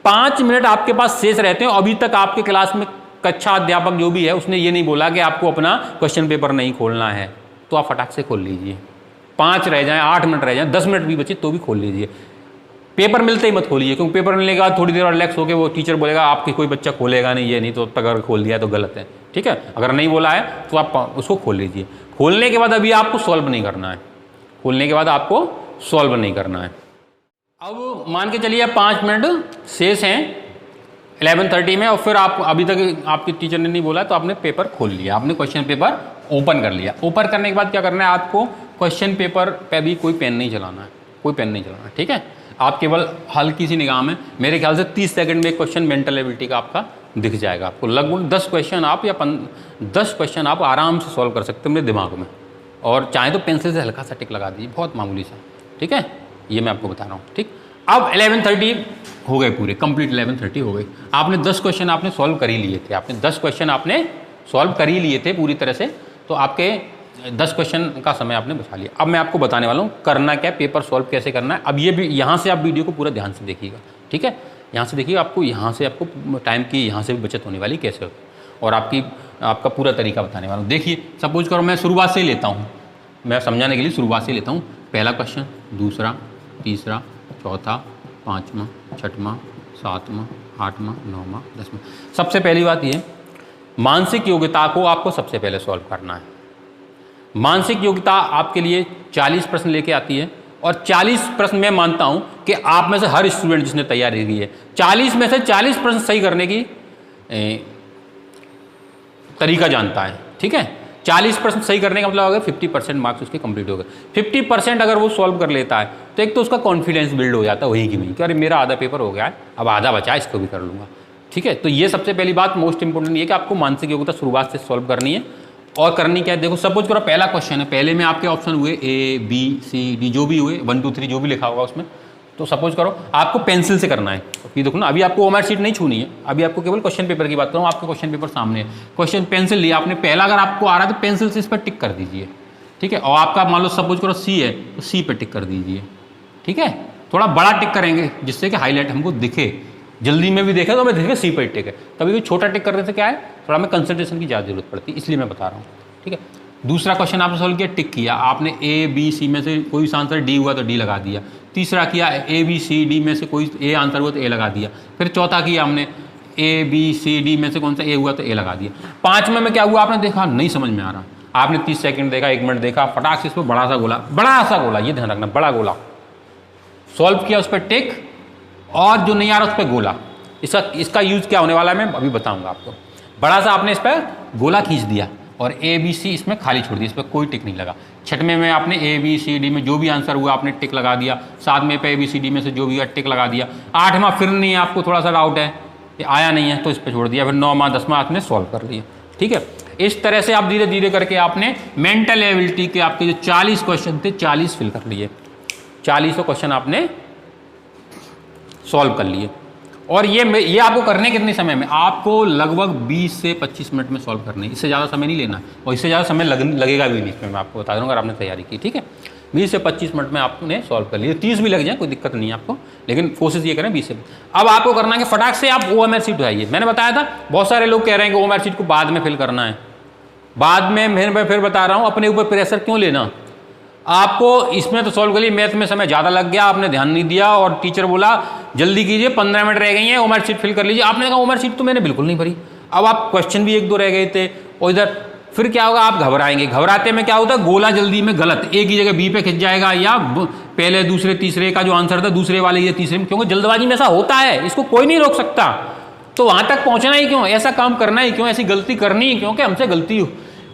5 मिनट आपके पास शेष रहते हैं। अभी तक आपके क्लास में कक्षा अध्यापक जो भी है उसने ये नहीं बोला कि आपको अपना क्वेश्चन पेपर नहीं खोलना है, तो आप फटाक से खोल लीजिए। 5 रह जाएं, 8 मिनट रह जाएं, 10 मिनट भी बचे तो भी खोल लीजिए। पेपर मिलते ही मत खोलिए, क्योंकि पेपर मिलने के बाद थोड़ी देर और रिलैक्स होकर वो टीचर बोलेगा आपकी कोई बच्चा खोलेगा नहीं, ये नहीं, तो तक अगर खोल दिया तो गलत है, ठीक है। अगर नहीं बोला है तो आप उसको खोल लीजिए। खोलने के बाद अभी आपको सॉल्व नहीं करना है, खोलने के बाद आपको सॉल्व नहीं करना है। अब मान के चलिए 5 मिनट शेष हैं 11:30 में, और फिर आप अभी तक आपके टीचर ने नहीं बोला तो आपने पेपर खोल लिया, आपने क्वेश्चन पेपर ओपन कर लिया। ओपन करने के बाद क्या करना है, आपको क्वेश्चन पेपर पे भी कोई पेन नहीं चलाना है, कोई पेन नहीं चलाना है, ठीक है। आप केवल हल्की सी निगाह में, मेरे ख्याल से 30 सेकंड में क्वेश्चन मेंटल एबिलिटी का आपका दिख जाएगा। आपको लगभग 10 क्वेश्चन आप या 10 क्वेश्चन आप आराम से सॉल्व कर सकते हैं मेरे दिमाग में, और चाहे तो पेंसिल से हल्का सा टिक लगा दीजिए, बहुत मामूली सा, ठीक है। ये मैं आपको बता रहा हूँ, ठीक। अब 11:30 हो गए पूरे, कंप्लीट 11:30 हो गए। आपने 10 क्वेश्चन आपने सॉल्व कर ही लिए थे, आपने 10 क्वेश्चन आपने सॉल्व कर ही लिए थे पूरी तरह से, तो आपके 10 क्वेश्चन का समय आपने बचा लिया। अब मैं आपको बताने वाला हूँ करना क्या, पेपर सॉल्व कैसे करना है। अब ये भी यहाँ से आप वीडियो को पूरा ध्यान से देखिएगा, ठीक है। यहाँ से देखिए, आपको यहाँ से आपको टाइम की यहाँ से भी बचत होने वाली कैसे होती है, और आपका पूरा तरीका बताने वाला हूँ। देखिए, सपोज करो मैं शुरुआत से ही लेता हूँ, मैं समझाने के लिए शुरुआत से लेता हूँ। पहला क्वेश्चन, दूसरा, तीसरा, चौथा, 5वां, 6वां, 7वां, 8वां, 9वां, 10वां। सबसे पहली बात ये, मानसिक योग्यता को आपको सबसे पहले सॉल्व करना है। मानसिक योग्यता आपके लिए 40 प्रश्न लेके आती है, और 40 प्रश्न मैं मानता हूं कि आप में से हर स्टूडेंट जिसने तैयारी की है 40 में से 40 प्रश्न सही करने की तरीका जानता है, ठीक है। 40 प्रश्न सही करने का मतलब होगा 50% मार्क्स उसके कंप्लीट हो गए। 50% अगर वो सॉल्व कर लेता है तो एक तो उसका कॉन्फिडेंस बिल्ड हो जाता है वही की वही, कि अरे मेरा आधा पेपर हो गया है, अब आधा बचा है, इसको भी कर लूँगा, ठीक है। तो ये सबसे पहली बात मोस्ट इंपॉर्टेंट ये कि आपको मानसिक योग्यता शुरुआत से सॉल्व करनी है। और करनी क्या है, देखो सपोज करो पहला क्वेश्चन है, पहले में आपके ऑप्शन हुए A B C D जो भी हुए, 1 2 3 जो भी लिखा होगा उसमें, तो सपोज करो आपको पेंसिल से करना है। ये देखो ना, अभी आपको ओएमआर शीट नहीं छूनी है, अभी आपको केवल क्वेश्चन पेपर की बात करूँ। आपका क्वेश्चन पेपर सामने है, क्वेश्चन पेंसिल लिया आपने, पहला अगर आपको आ रहा है तो पेंसिल से इस पर टिक कर दीजिए, ठीक है। और आपका मान लो सपोज करो C है तो C पे टिक कर दीजिए, ठीक है। थोड़ा बड़ा टिक करेंगे जिससे कि हाईलाइट हमको दिखे, जल्दी में भी देखे तो हमें देखे C पे टिक है। कभी भी छोटा टिक करने से क्या है, थोड़ा हमें कंसंट्रेशन की ज़्यादा जरूरत पड़ती है, इसलिए मैं बता रहा हूँ, ठीक है। दूसरा क्वेश्चन आपने सॉल्व किया, टिक किया आपने, A B C में से कोई सा आंसर D हुआ तो D लगा दिया। तीसरा किया A B C D में से कोई A आंसर हुआ तो A लगा दिया। फिर चौथा किया हमने A B C D में से कौन सा A हुआ तो A लगा दिया। 5वें में क्या हुआ, आपने देखा नहीं समझ में आ रहा, आपने 30 सेकंड देखा, 1 मिनट देखा, फटाक से इस पर बड़ा सा गोला, ये ध्यान रखना, बड़ा गोला सॉल्व किया, उस पर टिक, और जो नहीं आ रहा उस पर गोला। इसका यूज क्या होने वाला है मैं अभी बताऊंगा आपको। बड़ा सा आपने इस पर गोला खींच दिया और A B C इसमें खाली छोड़ दिया, इस पर कोई टिक नहीं लगा। 6वें में आपने A B C D में जो भी आंसर हुआ आपने टिक लगा दिया। 7वें पे A B C D में से जो भी हुआ टिक लगा दिया। 8वां फिर नहीं है, आपको थोड़ा सा डाउट है, ये आया नहीं है तो इस पर छोड़ दिया। फिर 9वां 10वां आपने सॉल्व कर लिया, ठीक है। इस तरह से आप धीरे धीरे करके आपने मेंटल एबिलिटी के आपके जो 40 क्वेश्चन थे 40 फिल कर लिए, 40 क्वेश्चन आपने सॉल्व कर लिए। और ये आपको करने कितने समय में, आपको लगभग 20 से 25 मिनट में सॉल्व करने, इससे ज़्यादा समय नहीं लेना, और इससे ज़्यादा समय लगेगा भी नहीं इसमें, मैं आपको बता दूँगा अगर आपने तैयारी की, ठीक है। 20 से 25 मिनट में आपने सॉल्व कर लिया, 30 भी लग जाए कोई दिक्कत नहीं है आपको, लेकिन कोशिश ये करें 20 से। अब आपको करना है कि फटाक से आप ओएमआर शीट उठाइए। मैंने बताया था बहुत सारे लोग कह रहे हैं कि ओएमआर शीट को बाद में फिल करना है, बाद में मैं फिर बता रहा हूँ, अपने ऊपर प्रेशर क्यों लेना। आपको इसमें तो सॉल्व कर लिया, मैथ में समय ज़्यादा लग गया, आपने ध्यान नहीं दिया और टीचर बोला जल्दी कीजिए 15 मिनट रह गई हैं, ओएमआर शीट फिल कर लीजिए। आपने कहा ओएमआर शीट तो मैंने बिल्कुल नहीं भरी। अब आप क्वेश्चन भी 1 2 रह गए थे, और इधर फिर क्या होगा, आप घबराएंगे। घबराते में क्या होता है, गोला जल्दी में गलत, एक ही जगह बी पे खिंच जाएगा, या पहले दूसरे तीसरे का जो आंसर था दूसरे वाले ये तीसरे में, क्योंकि जल्दबाजी में ऐसा होता है, इसको कोई नहीं रोक सकता। तो वहाँ तक पहुँचना ही क्यों, ऐसा काम करना ही क्यों, ऐसी गलती करनी ही क्यों कि हमसे गलती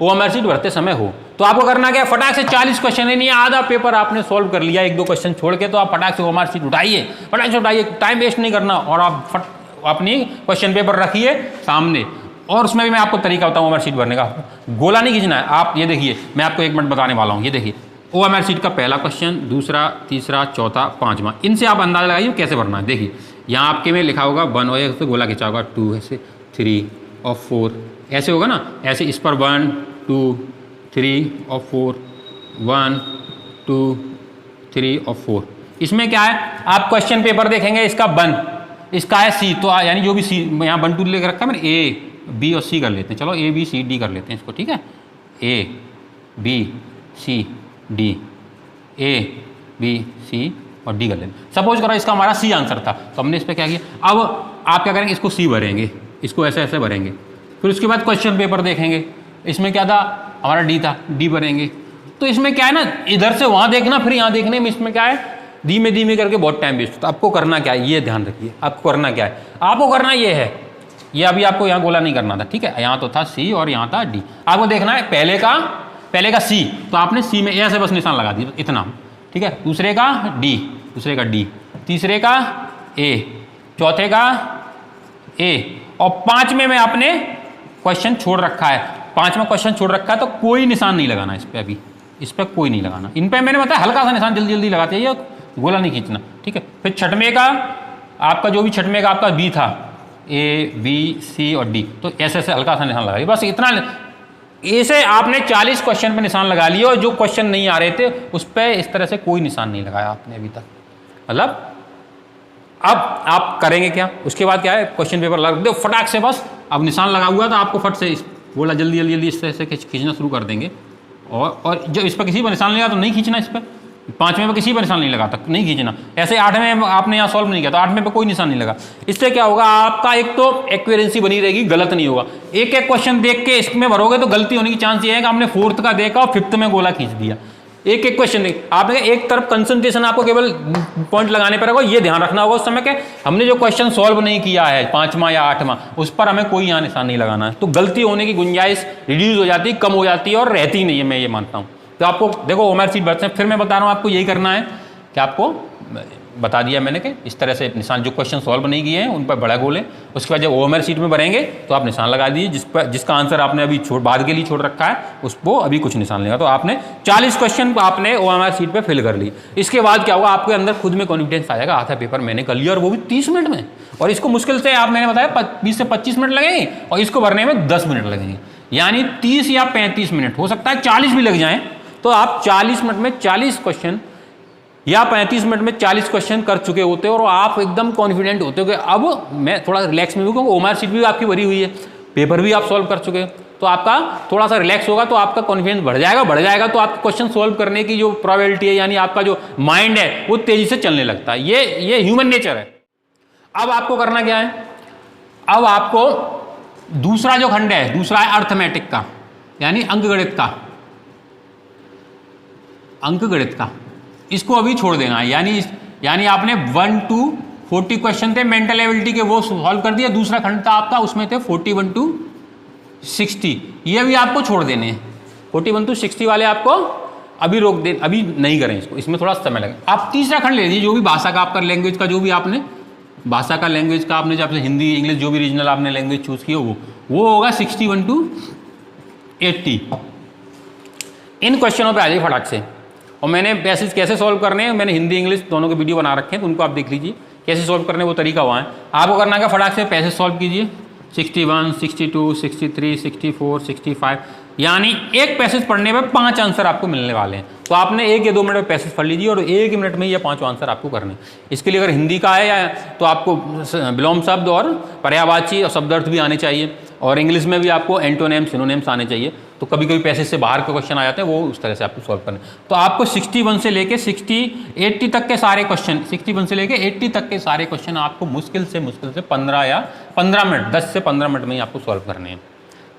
ओएमआर शीट भरते समय हो। तो आपको करना क्या, फटाक से 40 क्वेश्चन ही नहीं, आधा पेपर आपने सॉल्व कर लिया 1 2 क्वेश्चन छोड़ के, तो आप फटाक से ओएमआर शीट उठाइए, फटाक से उठाइए, टाइम वेस्ट नहीं करना, और आप अपनी क्वेश्चन पेपर रखिए सामने, और उसमें भी मैं आपको तरीका बताऊँ OMR शीट भरने का। गोला नहीं खींचना है। आप ये देखिए, मैं आपको 1 मिनट बताने वाला हूँ। ये देखिए OMR शीट का पहला क्वेश्चन, दूसरा, तीसरा, चौथा, 5वां, इनसे आप अंदाजा लगाइए कैसे भरना है। देखिए यहाँ आपके में लिखा होगा 1 और एक गोला खींचा होगा, 2 ऐसे, 3 और 4 ऐसे होगा ना, ऐसे इस पर 1 2 3 और 4, 1 2 3 और 4। इसमें क्या है, आप क्वेश्चन पेपर देखेंगे, इसका 1, इसका है C, तो यानी जो भी C यहाँ 1 2 लेकर रखा है मैंने, A B और C कर लेते हैं। चलो A B C D कर लेते हैं इसको, ठीक है। A B C D, A B C और D कर लेते हैं। सपोज करो इसका हमारा C आंसर था, तो हमने इस पर क्या किया। अब आप क्या करेंगे, इसको C भरेंगे, इसको ऐसे ऐसे भरेंगे। फिर उसके बाद क्वेश्चन पेपर देखेंगे, इसमें क्या था हमारा D था, D भरेंगे। तो इसमें क्या है ना, इधर से वहाँ देखना फिर यहाँ देखने में इसमें क्या है, धीमे धीमे करके बहुत टाइम वेस्ट होता है। आपको करना क्या है, ये ध्यान रखिए, आपको करना क्या है, आपको करना ये है, ये अभी आपको यहाँ गोला नहीं करना था, ठीक है। यहाँ तो था C और यहाँ था D। आपको देखना है पहले का C, तो आपने C में ऐसे बस निशान लगा दिया, इतना, ठीक है। दूसरे का D, दूसरे का D, तीसरे का A, चौथे का A, और 5वें में आपने क्वेश्चन छोड़ रखा है, 5वां क्वेश्चन छोड़ रखा है, तो कोई निशान नहीं लगाना इस पर, अभी इस पर कोई नहीं लगाना। इन पर मैंने बताया हल्का सा निशान जल्दी जल्दी लगाते हैं, गोला नहीं खींचना, ठीक है। फिर 6वें का आपका जो भी 6वें का आपका B था, A B C और D, तो ऐसे ऐसे हल्का सा निशान लगाइए, बस इतना। ऐसे आपने 40 क्वेश्चन पे निशान लगा लिए, और जो क्वेश्चन नहीं आ रहे थे उस पर इस तरह से कोई निशान नहीं लगाया आपने अभी तक। मतलब अब आप करेंगे क्या, उसके बाद क्या है, क्वेश्चन पेपर लग दो फटाक से, बस अब निशान लगा हुआ था, आपको फट से गोला जल्दी जल्दी जल्दी इस तरह से खींचना शुरू कर देंगे। और जब इस पर किसी पर निशान नहीं लगा तो नहीं खींचना, इस पर 5वें में किसी पर निशान नहीं लगा तक नहीं खींचना। ऐसे 8वें आपने यहाँ सॉल्व नहीं किया तो 8वें पे कोई निशान नहीं लगा। इससे क्या होगा, आपका एक तो एक्यूरेंसी बनी रहेगी, गलत नहीं होगा। एक एक क्वेश्चन देख के इसमें भरोगे तो गलती होने की चांस ये है कि आपने 4th का देखा और 5th में गोला खींच दिया। एक एक क्वेश्चन देख, आपने एक तरफ कंसंट्रेशन आपको केवल पॉइंट लगाने पर होगा, ये ध्यान रखना होगा उस समय के हमने जो क्वेश्चन सॉल्व नहीं किया है 5वां या 8वां, उस पर हमें कोई यहाँ निशान नहीं लगाना है। तो गलती होने की गुंजाइश रिड्यूस हो जाती है, कम हो जाती है, और रहती नहीं है, मैं ये मानता हूँ। तो आपको देखो OMR शीट भरते हैं, फिर मैं बता रहा हूँ आपको यही करना है कि आपको बता दिया मैंने कि इस तरह से निशान, जो क्वेश्चन सॉल्व नहीं किए हैं उन पर बड़ा गोले, उसके बाद जब OMR शीट में भरेंगे तो आप निशान लगा दीजिए, जिसका आंसर आपने अभी बाद के लिए छोड़ रखा है उसको अभी कुछ निशान लेगा। तो आपने 40 क्वेश्चन आपने OMR शीट पे फिल कर ली। इसके बाद क्या होगा, आपके अंदर खुद में कॉन्फिडेंस आ जाएगा, आधा पेपर मैंने कर लिया, और वो भी 30 मिनट में। और इसको मुश्किल से आप मैंने बताया 20 से 25 मिनट लगेंगे, और इसको भरने में 10 मिनट लगेंगे, यानी 30 या 35 मिनट, हो सकता है 40 भी लग जाएं। तो आप 40 मिनट में 40 क्वेश्चन या 35 मिनट में 40 क्वेश्चन कर चुके होते हो, और आप एकदम कॉन्फिडेंट होते हो कि अब मैं थोड़ा रिलैक्स में हूँ, क्योंकि OMR शीट भी आपकी भरी हुई है, पेपर भी आप सॉल्व कर चुके हो, तो आपका थोड़ा सा रिलैक्स होगा, तो आपका कॉन्फिडेंस बढ़ जाएगा, तो आप क्वेश्चन सॉल्व करने की जो प्रोबेबिलिटी है, यानी आपका जो माइंड है वो तेजी से चलने लगता है। ये ह्यूमन नेचर है। अब आपको करना क्या है, अब आपको दूसरा जो खंड है, दूसरा है अर्थमेटिक का, यानी अंकगणित का, इसको अभी छोड़ देना है। यानी आपने 1 to 40 क्वेश्चन थे मेंटल एबिलिटी के, वो सॉल्व कर दिया। दूसरा खंड था आपका, उसमें थे 41 to 60, ये भी आपको छोड़ देने हैं। 41 to 60 वाले आपको अभी रोक दे, अभी नहीं करें इसको, इसमें थोड़ा समय लगे। आप तीसरा खंड ले लीजिए, जो भी भाषा का आपका लैंग्वेज का, जो भी आपने भाषा का लैंग्वेज का आपने, जब हिंदी इंग्लिश जो भी रीजनल आपने लैंग्वेज चूज की हो, वो होगा 61 to 80। इन क्वेश्चनों पे आ जाइए फटाक से। और मैंने पैसेज कैसे सॉल्व करने हैं, मैंने हिंदी इंग्लिश दोनों के वीडियो बना रखे हैं, तो उनको आप देख लीजिए कैसे सॉल्व करने, वो तरीका हुआ है। आपको करना है फटाक से पैसेज सॉल्व कीजिए, 61, 62, 63, 64, 65, यानी एक पैसेज पढ़ने में 5 आंसर आपको मिलने वाले हैं। तो आपने 1 या 2 मिनट में पैसेज पढ़ लीजिए, और 1 मिनट में ये 5 आंसर आपको करने। इसके लिए अगर हिंदी का है या तो आपको विलोम शब्द और पर्यायवाची और शब्दार्थ भी आने चाहिए, और इंग्लिश में भी आपको एंटोनेम सिनोनेम्स आने चाहिए। तो कभी कभी पैसेज से बाहर के क्वेश्चन आ जाते हैं, वो उस तरह से आपको सॉल्व करने। तो आपको 61 से लेके 80 तक के सारे क्वेश्चन, 61 से लेके 80 तक के सारे क्वेश्चन आपको मुश्किल से 15 मिनट, 10 से 15 मिनट में ही आपको सॉल्व करने हैं,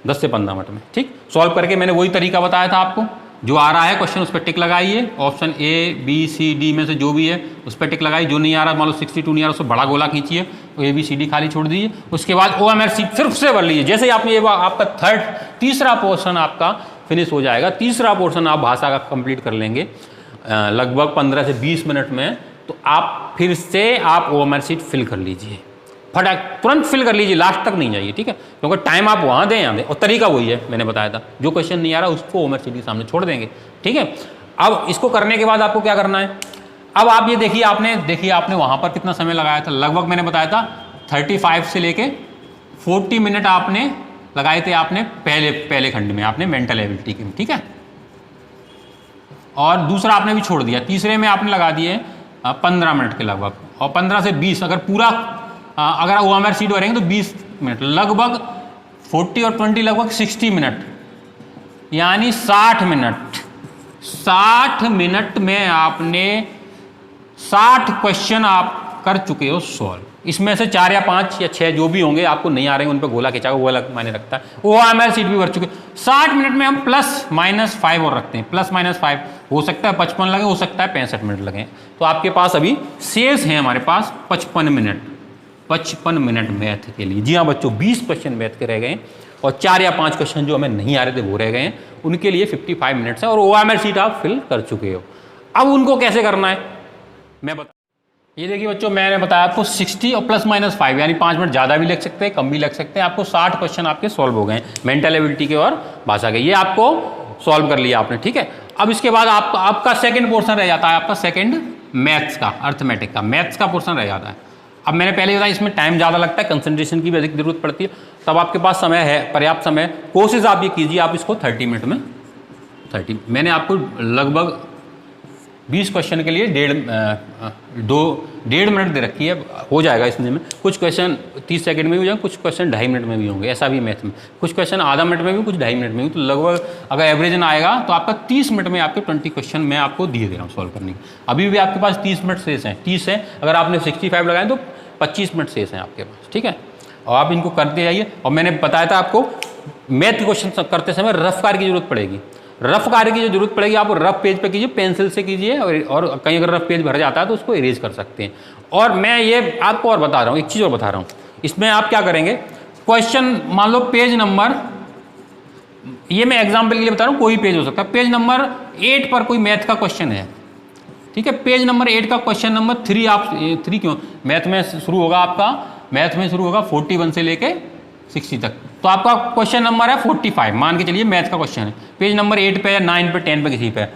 10 से 15 मिनट में। ठीक, सॉल्व करके मैंने वही तरीका बताया था आपको, जो आ रहा है क्वेश्चन उस पर टिक लगाइए, option A B C D में से जो भी है उस पर टिक लगाइए। जो नहीं आ रहा, मान लो 62 नहीं आ रहा, उसको बड़ा गोला खींचिए, A B C D खाली छोड़ दीजिए। उसके बाद OMR शीट सिर्फ से भर लीजिए। जैसे ही आपने ये आपका तीसरा पोर्शन आपका फिनिश हो जाएगा, तीसरा पोर्शन आप भाषा का कंप्लीट कर लेंगे लगभग 15 से 20 मिनट में, तो आप फिर से आप OMR शीट फिल कर लीजिए। फटाक तुरंत फिल कर लीजिए, लास्ट तक नहीं जाइए, ठीक है, क्योंकि टाइम आप वहाँ दें यहाँ दें, और तरीका वही है मैंने बताया था, जो क्वेश्चन नहीं आ रहा उसको ओएमआर शीट के सामने छोड़ देंगे, ठीक है। अब इसको करने के बाद आपको क्या करना है, अब आप ये देखिए, आपने वहाँ पर कितना समय लगाया था, लगभग मैंने बताया था 35 से लेके 40 मिनट आपने लगाए थे, आपने पहले खंड में आपने मेंटल एबिलिटी के, ठीक है, और दूसरा आपने भी छोड़ दिया, तीसरे में आपने लगा दिए 15 मिनट के लगभग, और 15 से 20 अगर पूरा अगर ओएमआर शीट भरेंगे तो 20 मिनट, लगभग 40 और 20 लगभग 60 मिनट, यानी 60 मिनट। 60 मिनट में आपने 60 क्वेश्चन आप कर चुके हो सॉल्व। इसमें से 4 या 5 या 6 जो भी होंगे आपको नहीं आ रहे हैं, उन पर गोला खिंचा वो अलग मायने रखता है, ओएमआर शीट भी भर चुके। 60 मिनट में हम +-5 और रखते हैं, +-5 हो सकता है 55 लगे, हो सकता है 65 मिनट लगे। तो आपके पास अभी शेष हैं हमारे पास 55 मिनट, 55 मिनट मैथ के लिए। जी हाँ बच्चों, 20 क्वेश्चन मैथ के रह गए और 4 या 5 क्वेश्चन जो हमें नहीं आ रहे थे वो रह गए हैं, उनके लिए 55 मिनट्स है और ओएमआर शीट आप फिल कर चुके हो। अब उनको कैसे करना है मैं बता, ये देखिए बच्चों, मैंने बताया आपको 60 और +-5 यानी 5 मिनट ज़्यादा भी लग सकते हैं, कम भी लग सकते हैं। आपको 60 क्वेश्चन आपके सॉल्व हो गए मेंटल एबिलिटी के और भाषा के, ये आपको सॉल्व कर लिया आपने, ठीक है। अब इसके बाद आपका सेकंड पोर्शन रह जाता है, आपका सेकंड मैथ्स का, अर्थमेटिक का मैथ्स का पोर्शन रह जाता है। अब मैंने पहले बताया इसमें टाइम ज़्यादा लगता है, कंसंट्रेशन की भी अधिक जरूरत पड़ती है, तब आपके पास समय है, पर्याप्त समय। कोशिश आप ये कीजिए आप इसको 30 मिनट में 30, मैंने आपको लगभग 20 क्वेश्चन के लिए 1.5 मिनट दे रखी है, हो जाएगा इसमें में। कुछ क्वेश्चन 30 सेकंड में भी हो जाएंगे, कुछ क्वेश्चन 2.5 मिनट में भी होंगे, ऐसा भी मैथ में। कुछ क्वेश्चन आधा मिनट में भी, कुछ 2.5 मिनट में भी। तो लगभग अगर एवरेज ना आएगा तो आपका 30 मिनट में आपके 20 क्वेश्चन मैं आपको दिए दे रहा हूँ सॉल्व करने के। अभी भी आपके पास 30 मिनट शेष हैं, 30 है, अगर आपने 65 लगाए तो 25 मिनट शेष हैं आपके पास, ठीक है। और आप इनको करते जाइए। और मैंने बताया था आपको मैथ क्वेश्चन करते समय रफ कार्य की जरूरत पड़ेगी, रफ कार्य की जो जरूरत पड़ेगी आप रफ पेज पे कीजिए, पेंसिल से कीजिए, और कहीं अगर रफ पेज भर जाता है तो उसको इरेज कर सकते हैं। और मैं ये आपको और बता रहा हूँ, एक चीज़ और बता रहा हूँ, इसमें आप क्या करेंगे, क्वेश्चन मान लो पेज नंबर, ये मैं एग्जाम्पल के लिए बता रहा हूँ, कोई पेज हो सकता है, पेज नंबर 8 पर कोई मैथ का क्वेश्चन है, ठीक है। पेज नंबर 8 का क्वेश्चन नंबर 3, आप 3 क्यों, मैथ में शुरू होगा आपका, मैथ में शुरू होगा 41 से लेके 60 तक, तो आपका क्वेश्चन नंबर है 45, मान के चलिए मैथ का क्वेश्चन है, पेज नंबर 8 पे या 9 पे 10 पे किसी पे।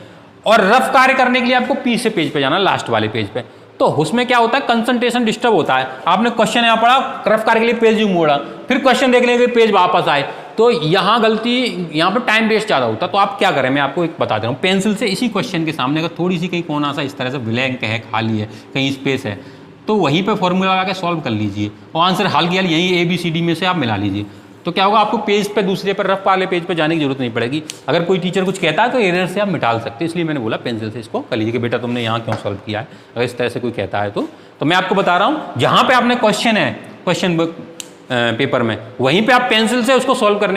और रफ कार्य करने के लिए आपको पी से पेज पे जाना, लास्ट वाले पेज पे। तो उसमें क्या होता है, कंसंट्रेशन डिस्टर्ब होता है। आपने क्वेश्चन यहाँ पढ़ा, रफ कार्य के लिए पेज भी मोड़ा, फिर क्वेश्चन देखने के लिए पेज वापस आए, तो यहाँ गलती, यहाँ पर टाइम वेस्ट ज़्यादा होता है। तो आप क्या करें, मैं आपको एक बता दे रहा हूँ, पेंसिल से इसी क्वेश्चन के सामने अगर थोड़ी सी कहीं कोना सा इस तरह से ब्लैंक है, खाली है, कहीं स्पेस है, तो वहीं पे फॉर्मूला लगा के सॉल्व कर लीजिए और आंसर हल किया, यही ABCD में से आप मिला लीजिए। तो क्या होगा, आपको पेज पे दूसरे पर रफ वाले पेज पे जाने की जरूरत नहीं पड़ेगी। अगर कोई टीचर कुछ कहता है तो एरर से आप मिटा सकते हैं, इसलिए मैंने बोला पेंसिल से इसको कर लीजिए कि बेटा तुमने यहाँ क्यों सॉल्व किया है। अगर इस तरह से कोई कहता है तो मैं आपको बता रहा हूँ, जहाँ पे आपने क्वेश्चन है क्वेश्चन बुक पेपर में, वहीं पे आप पेंसिल से उसको सॉल्व कर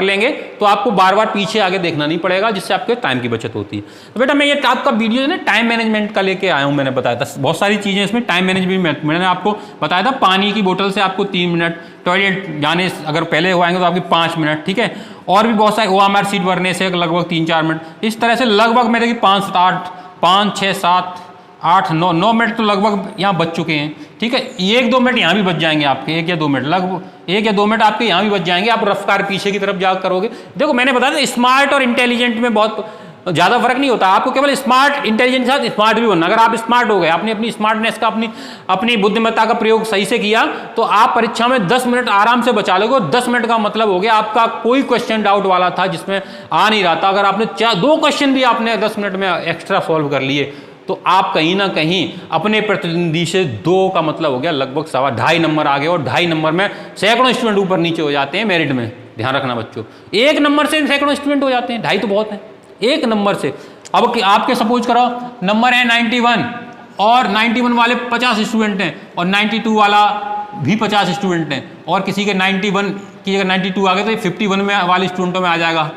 लेंगे, तो आपको बार बार पीछे आगे देखना नहीं पड़ेगा, जिससे आपके टाइम की बचत होती है। तो बेटा मैं ये आपका वीडियो है ना टाइम मैनेजमेंट का लेके आया हूँ, मैंने बताया था बहुत सारी चीज़ें इसमें टाइम मैनेजमेंट, मैंने आपको बताया था पानी की बोतल से आपको 3 मिनट, टॉयलेट जाने अगर पहले हो आएंगे तो आपकी 5 मिनट, ठीक है। और भी बहुत सारे ओएमआर शीट भरने से लगभग 3-4 मिनट, इस तरह से लगभग मेरे 5, 6, 7, 8, 9 मिनट तो लगभग यहाँ बच चुके हैं, ठीक है। 1-2 मिनट यहाँ भी बच जाएंगे आपके, 1 या 2 मिनट, लगभग 1 या 2 मिनट आपके यहाँ भी बच जाएंगे। आप रफ्तार पीछे की तरफ जा करोगे। देखो मैंने बताया था स्मार्ट और इंटेलिजेंट में बहुत ज़्यादा फर्क नहीं होता, आपको केवल स्मार्ट इंटेलिजेंट के साथ स्मार्ट भी बनना। अगर आप स्मार्ट हो गए, आपने अपनी स्मार्टनेस का, अपनी बुद्धिमत्ता का प्रयोग सही से किया, तो आप परीक्षा में 10 मिनट आराम से बचा लोगे। 10 मिनट का मतलब हो गया आपका कोई क्वेश्चन डाउट वाला था जिसमें आ नहीं रहा था, अगर आपने 2 क्वेश्चन भी आपने 10 मिनट में एक्स्ट्रा सॉल्व कर लिए, तो आप कहीं ना कहीं अपने प्रतिद्वंदी से 2 का मतलब हो गया लगभग 2.5 नंबर आगे, और 2.5 नंबर में सैकड़ों स्टूडेंट ऊपर नीचे हो जाते हैं मेरिट में। ध्यान रखना बच्चों, 1 नंबर से सैकड़ों स्टूडेंट हो जाते हैं, 2.5 तो बहुत है 1 नंबर से। अब आपके सपोज करो नंबर है 91 और 91 वाले 50 स्टूडेंट हैं और 92 वाला भी 50 स्टूडेंट हैं, और किसी के 91 की जगह 92 आ गए तो 51 में वाले स्टूडेंटों में आ जाएगा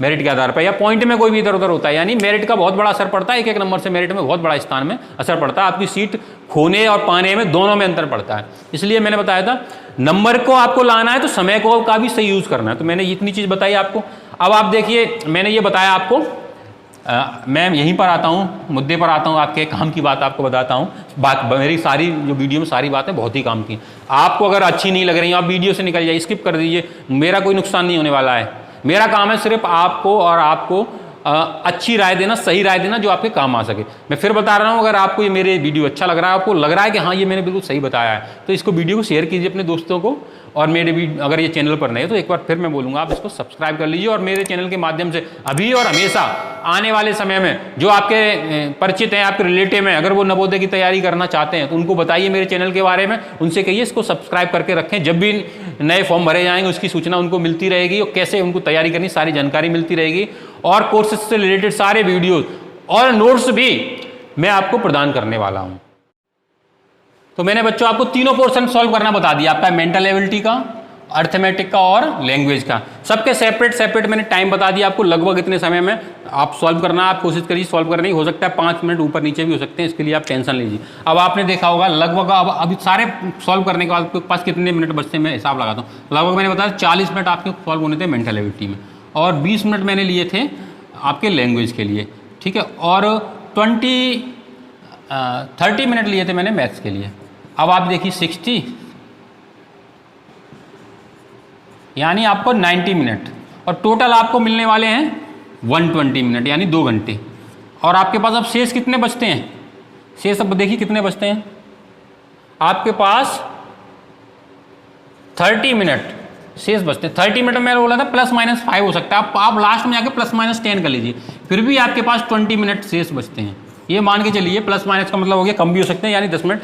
मेरिट के आधार पर, या पॉइंट में कोई भी इधर उधर होता है। यानी मेरिट का बहुत बड़ा असर पड़ता है, 1-1 नंबर से मेरिट में बहुत बड़ा स्थान में असर पड़ता है। आपकी सीट खोने और पाने में दोनों में अंतर पड़ता है। इसलिए मैंने बताया था नंबर को आपको लाना है तो समय को का भी सही यूज करना है। तो मैंने इतनी चीज बताई आपको। अब आप देखिए, मैंने ये बताया आपको मैं यहीं पर आता हूँ, मुद्दे पर आता हूँ, आपके काम की बात आपको बताता हूँ। मेरी सारी जो वीडियो में सारी बातें बहुत ही काम की। आपको अगर अच्छी नहीं लग रही आप वीडियो से निकल जाइए, स्किप कर दीजिए, मेरा कोई नुकसान नहीं होने वाला है। मेरा काम है सिर्फ आपको और आपको अच्छी राय देना, सही राय देना जो आपके काम आ सके। मैं फिर बता रहा हूँ, अगर आपको ये मेरे वीडियो अच्छा लग रहा है, आपको लग रहा है कि हाँ ये मैंने बिल्कुल सही बताया है, तो इसको वीडियो को शेयर कीजिए अपने दोस्तों को। और मेरे भी अगर ये चैनल पर नए तो एक बार फिर मैं बोलूँगा आप इसको सब्सक्राइब कर लीजिए। और मेरे चैनल के माध्यम से अभी और हमेशा आने वाले समय में जो आपके परिचित हैं, आपके रिलेटिव हैं, अगर वो नवोदय की तैयारी करना चाहते हैं तो उनको बताइए मेरे चैनल के बारे में, उनसे कहिए इसको सब्सक्राइब करके रखें। जब भी नए फॉर्म भरे जाएंगे उसकी सूचना उनको मिलती रहेगी और कैसे उनको तैयारी करनी सारी जानकारी मिलती रहेगी। और कोर्सेज से रिलेटेड सारे वीडियोज और नोट्स भी मैं आपको प्रदान करने वाला हूं। तो मैंने बच्चों आपको तीनों पोर्शन सॉल्व करना बता दिया, आपका मेंटल एबिलिटी का, अर्थमेटिक का और लैंग्वेज का। सबके सेपरेट मैंने टाइम बता दिया आपको, लगभग इतने समय में आप सॉल्व करना, आप कोशिश करिए सॉल्व करने की। हो सकता है 5 मिनट ऊपर नीचे भी हो सकते हैं, इसके लिए आप टेंशन लीजिए। अब आपने देखा होगा लगभग, अब अभी सारे सॉल्व करने के बाद आपके पास कितने मिनट बचते हैं मैं हिसाब लगाता हूँ। लगभग मैंने बताया 40 मिनट आपके सॉल्व होने थे मेंटल एबिलिटी में, और 20 मिनट मैंने लिए थे आपके लैंग्वेज के लिए, ठीक है, और 30 मिनट लिए थे मैंने मैथ्स के लिए। अब आप देखिए 60 यानी आपको 90 मिनट, और टोटल आपको मिलने वाले हैं 120 मिनट यानी 2 घंटे। और आपके पास अब शेष कितने बचते हैं, शेष अब देखिए कितने बचते हैं आपके पास, 30 मिनट शेष बचते हैं। 30 मिनट में मैंने बोला था ±5 हो सकता है, आप लास्ट में आके ±10 कर लीजिए, फिर भी आपके पास 20 मिनट शेष बचते हैं। ये मान के चलिए, प्लस माइनस का मतलब हो गया कम भी हो सकते हैं, यानी 10 मिनट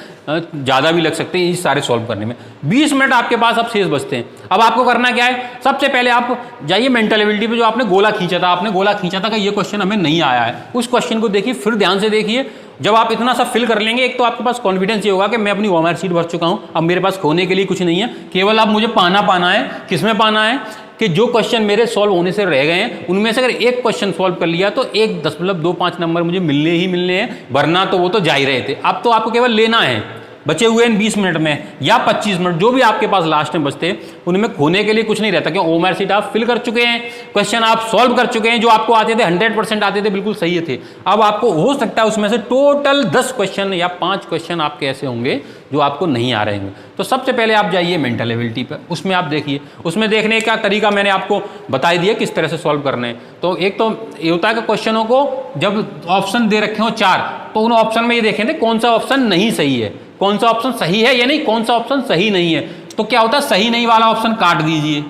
ज़्यादा भी लग सकते हैं इस सारे सॉल्व करने में। 20 मिनट आपके पास अब शेष बचते हैं। अब आपको करना क्या है, सबसे पहले आप जाइए मेंटल एबिलिटी पे, जो आपने गोला खींचा था, आपने गोला खींचा था कि ये क्वेश्चन हमें नहीं आया है, उस क्वेश्चन को देखिए, फिर ध्यान से देखिए। जब आप इतना सा फिल कर लेंगे, एक तो आपके पास कॉन्फिडेंस ये होगा कि मैं अपनी ओएमआर शीट भर चुका हूँ, अब मेरे पास खोने के लिए कुछ नहीं है, केवल अब मुझे पाना है। किसमें पाना है कि जो क्वेश्चन मेरे सॉल्व होने से रह गए हैं उनमें से अगर एक क्वेश्चन सॉल्व कर लिया तो 1.25 नंबर मुझे मिलने ही मिलने हैं, वरना तो वो तो जा ही रहे थे। अब तो आपको केवल लेना है, बचे हुए इन 20 मिनट में या 25 मिनट जो भी आपके पास लास्ट में बचते हैं, उनमें खोने के लिए कुछ नहीं रहता, क्योंकि ओएमआर शीट आप फिल कर चुके हैं, क्वेश्चन आप सॉल्व कर चुके हैं, जो आपको आते थे 100% आते थे, बिल्कुल सही थे। अब आपको हो सकता है उसमें से टोटल 10 क्वेश्चन या 5 क्वेश्चन आपके ऐसे होंगे जो आपको नहीं आ रहे हैं। तो सबसे पहले आप जाइए मेंटल एबिलिटी पर, उसमें आप देखिए, उसमें देखने का तरीका मैंने आपको बता दिया किस तरह से सॉल्व करने हैं। तो एक तो ये होता है कि क्वेश्चनों को जब ऑप्शन दे रखे हो 4, तो उन ऑप्शन में ये देखें थे कौन सा ऑप्शन नहीं सही है, कौन सा ऑप्शन सही है या नहीं, कौन सा ऑप्शन सही नहीं है। तो क्या होता है, सही नहीं वाला ऑप्शन काट दीजिए।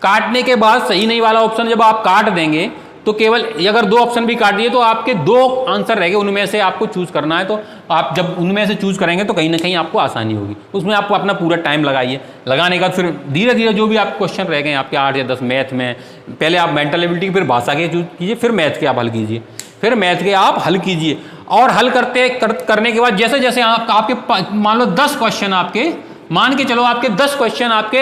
काटने के बाद सही नहीं वाला ऑप्शन जब आप काट देंगे तो केवल, अगर 2 ऑप्शन भी काट दिए तो आपके 2 आंसर रह गए, उनमें से आपको चूज करना है। तो आप जब उनमें से चूज करेंगे तो कहीं ना कहीं आपको आसानी होगी। उसमें आपको अपना पूरा टाइम लगाइए, लगाने के बाद फिर धीरे धीरे जो भी आप क्वेश्चन रह गए आपके 8 या 10 मैथ में, पहले आप मेंटल एबिलिटी फिर भाषा के चूज कीजिए, फिर मैथ के आप हल कीजिए, फिर मैथ के आप हल कीजिए। और हल करने के बाद जैसे जैसे आपके मान लो 10 क्वेश्चन आपके, मान के चलो आपके 10 क्वेश्चन आपके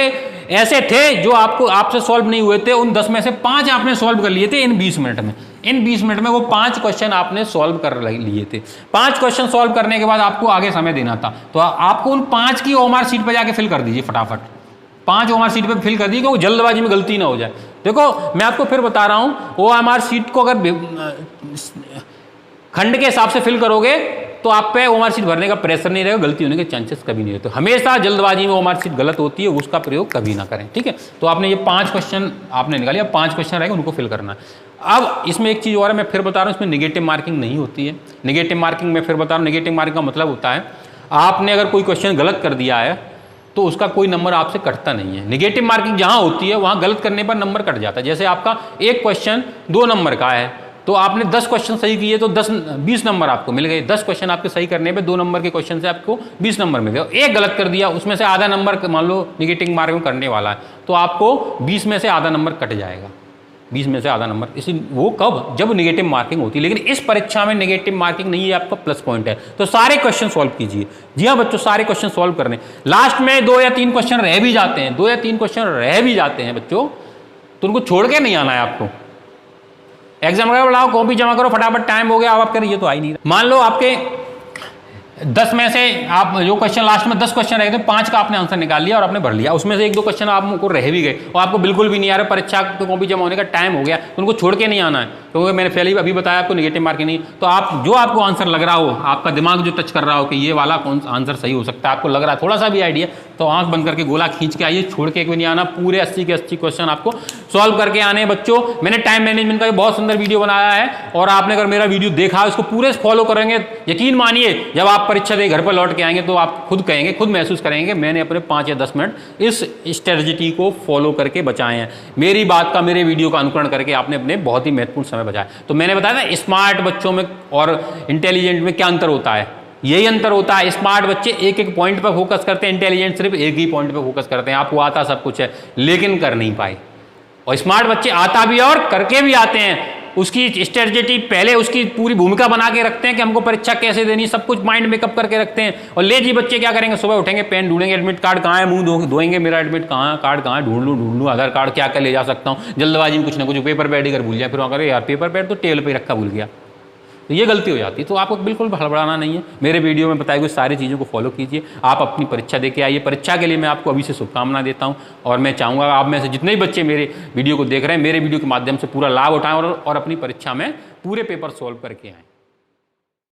ऐसे थे जो आपसे सॉल्व नहीं हुए थे, उन 10 में से 5 आपने सॉल्व कर लिए थे इन 20 मिनट में। इन 20 मिनट में वो 5 क्वेश्चन आपने सॉल्व कर लिए थे। 5 क्वेश्चन सॉल्व करने के बाद आपको आगे समय देना था, तो आपको उन 5 की ओएमआर शीट पर जाके फिल कर दीजिए फटाफट। 5 ओएमआर शीट पे फिल कर दीजिए, क्योंकि जल्दबाजी में गलती ना हो जाए। देखो मैं आपको फिर बता रहा हूँ, ओएमआर शीट को अगर खंड के हिसाब से फिल करोगे तो आप पे ओएमआर शीट भरने का प्रेशर नहीं रहेगा, गलती होने के चांसेस कभी नहीं रहते। हमेशा जल्दबाजी में ओएमआर शीट गलत होती है, उसका प्रयोग कभी ना करें, ठीक है। तो आपने ये 5 क्वेश्चन आपने निकाले, अब 5 क्वेश्चन रहेंगे उनको फिल करना है। अब इसमें एक चीज़ और है, मैं फिर बता रहा हूँ, इसमें निगेटिव मार्किंग नहीं होती है। निगेटिव मार्किंग मैं फिर बता रहा हूँ, निगेटिव मार्किंग का मतलब होता है आपने अगर कोई क्वेश्चन गलत कर दिया है तो उसका कोई नंबर आपसे कटता नहीं है। निगेटिव मार्किंग जहाँ होती है वहाँ गलत करने पर नंबर कट जाता है। जैसे आपका एक क्वेश्चन 2 नंबर का है, तो आपने 10 क्वेश्चन सही किए तो 20 नंबर आपको मिल गए। 10 क्वेश्चन आपके सही करने पे 2 नंबर के क्वेश्चन से आपको 20 नंबर मिल गए। एक गलत कर दिया, उसमें से आधा नंबर मान लो निगेटिव मार्किंग करने वाला है, तो आपको 20 में से आधा नंबर कट जाएगा। 20 में से आधा नंबर, इसी वो कब, जब निगेटिव मार्किंग होती है। लेकिन इस परीक्षा में निगेटिव मार्किंग नहीं है, आपका प्लस पॉइंट है। तो सारे क्वेश्चन सॉल्व कीजिए। जी हाँ बच्चों, सारे क्वेश्चन सॉल्व करने, लास्ट में 2 या 3 क्वेश्चन रह भी जाते हैं, 2 या 3 क्वेश्चन रह भी जाते हैं बच्चों, तो उनको छोड़ के नहीं आना है आपको। एग्जाम वगैरह बढ़ाओ, कॉपी जमा करो फटाफट, टाइम हो गया, अब आप करिए तो आ ही नहीं। मान लो आपके 10 में से आप जो क्वेश्चन लास्ट में 10 क्वेश्चन रहे थे, 5 का आपने आंसर निकाल लिया और आपने भर लिया। उसमें से 1-2 क्वेश्चन आपको रह भी गए और आपको बिल्कुल भी नहीं आ रहा, परीक्षा तो कॉपी जमा होने का टाइम हो गया, तो उनको छोड़ के नहीं आना है, क्योंकि मैंने पहले ही अभी बताया आपको नेगेटिव मार्किंग नहीं। तो आप जो आपको आंसर लग रहा हो, आपका दिमाग जो टच कर रहा हो कि ये वाला कौन सा आंसर सही हो सकता है, आपको लग रहा है थोड़ा सा भी आइडिया, तो आंख बंद करके गोला खींच के आइए, छोड़ के कोई नहीं आना। पूरे 80 के 80 क्वेश्चन आपको सॉल्व करके आने हैं बच्चों। मैंने टाइम मैनेजमेंट का बहुत सुंदर वीडियो बनाया है और आपने अगर मेरा वीडियो देखा उसको पूरे फॉलो करेंगे, यकीन मानिए जब आप परीक्षा दे घर पर लौट के आएंगे तो आप खुद कहेंगे, खुद महसूस करेंगे मैंने अपने 5 या 10 मिनट इस स्ट्रेटजी को फॉलो करके बचाए हैं। मेरी बात का, मेरे वीडियो का अनुकरण करके आपने अपने बहुत ही महत्वपूर्ण समय बचाया। तो मैंने बताया ना स्मार्ट बच्चों में और इंटेलिजेंट में क्या अंतर होता है, यही अंतर होता है। स्मार्ट बच्चे एक एक पॉइंट पर फोकस करते हैं, इंटेलिजेंट सिर्फ एक ही पॉइंट पर फोकस करते हैं। आपको आता सब कुछ है लेकिन कर नहीं पाए। और स्मार्ट बच्चे आता भी है और करके भी आते हैं, उसकी स्ट्रेटजी पहले उसकी पूरी भूमिका बना के रखते हैं कि हमको परीक्षा कैसे देनी, सब कुछ माइंड मेकअप करके रखते हैं। और लेजी बच्चे क्या करेंगे, सुबह उठेंगे, पेन ढूंढेंगे, एडमिट कार्ड कहाँ है, मुंह धोएंगे, मेरा एडमिट कार्ड कहाँ है, ढूंढ लूँ, आधार कार्ड क्या क्या ले जा सकता हूँ, जल्दबाजी में कुछ ना कुछ पेपर पैड ही कर भूल जाए, फिर अगर यार पेपर पैड तो टेबल पर रखा भूल गया, तो ये गलती हो जाती है। तो आपको बिल्कुल हड़बड़ाना नहीं है, मेरे वीडियो में बताई हुई सारी चीज़ों को फॉलो कीजिए, आप अपनी परीक्षा दे के आइए। परीक्षा के लिए मैं आपको अभी से शुभकामना देता हूं और मैं चाहूँगा आप में से जितने भी बच्चे मेरे वीडियो को देख रहे हैं, मेरे वीडियो के माध्यम से पूरा लाभ उठाएं और अपनी परीक्षा में पूरे पेपर सॉल्व करके आएँ।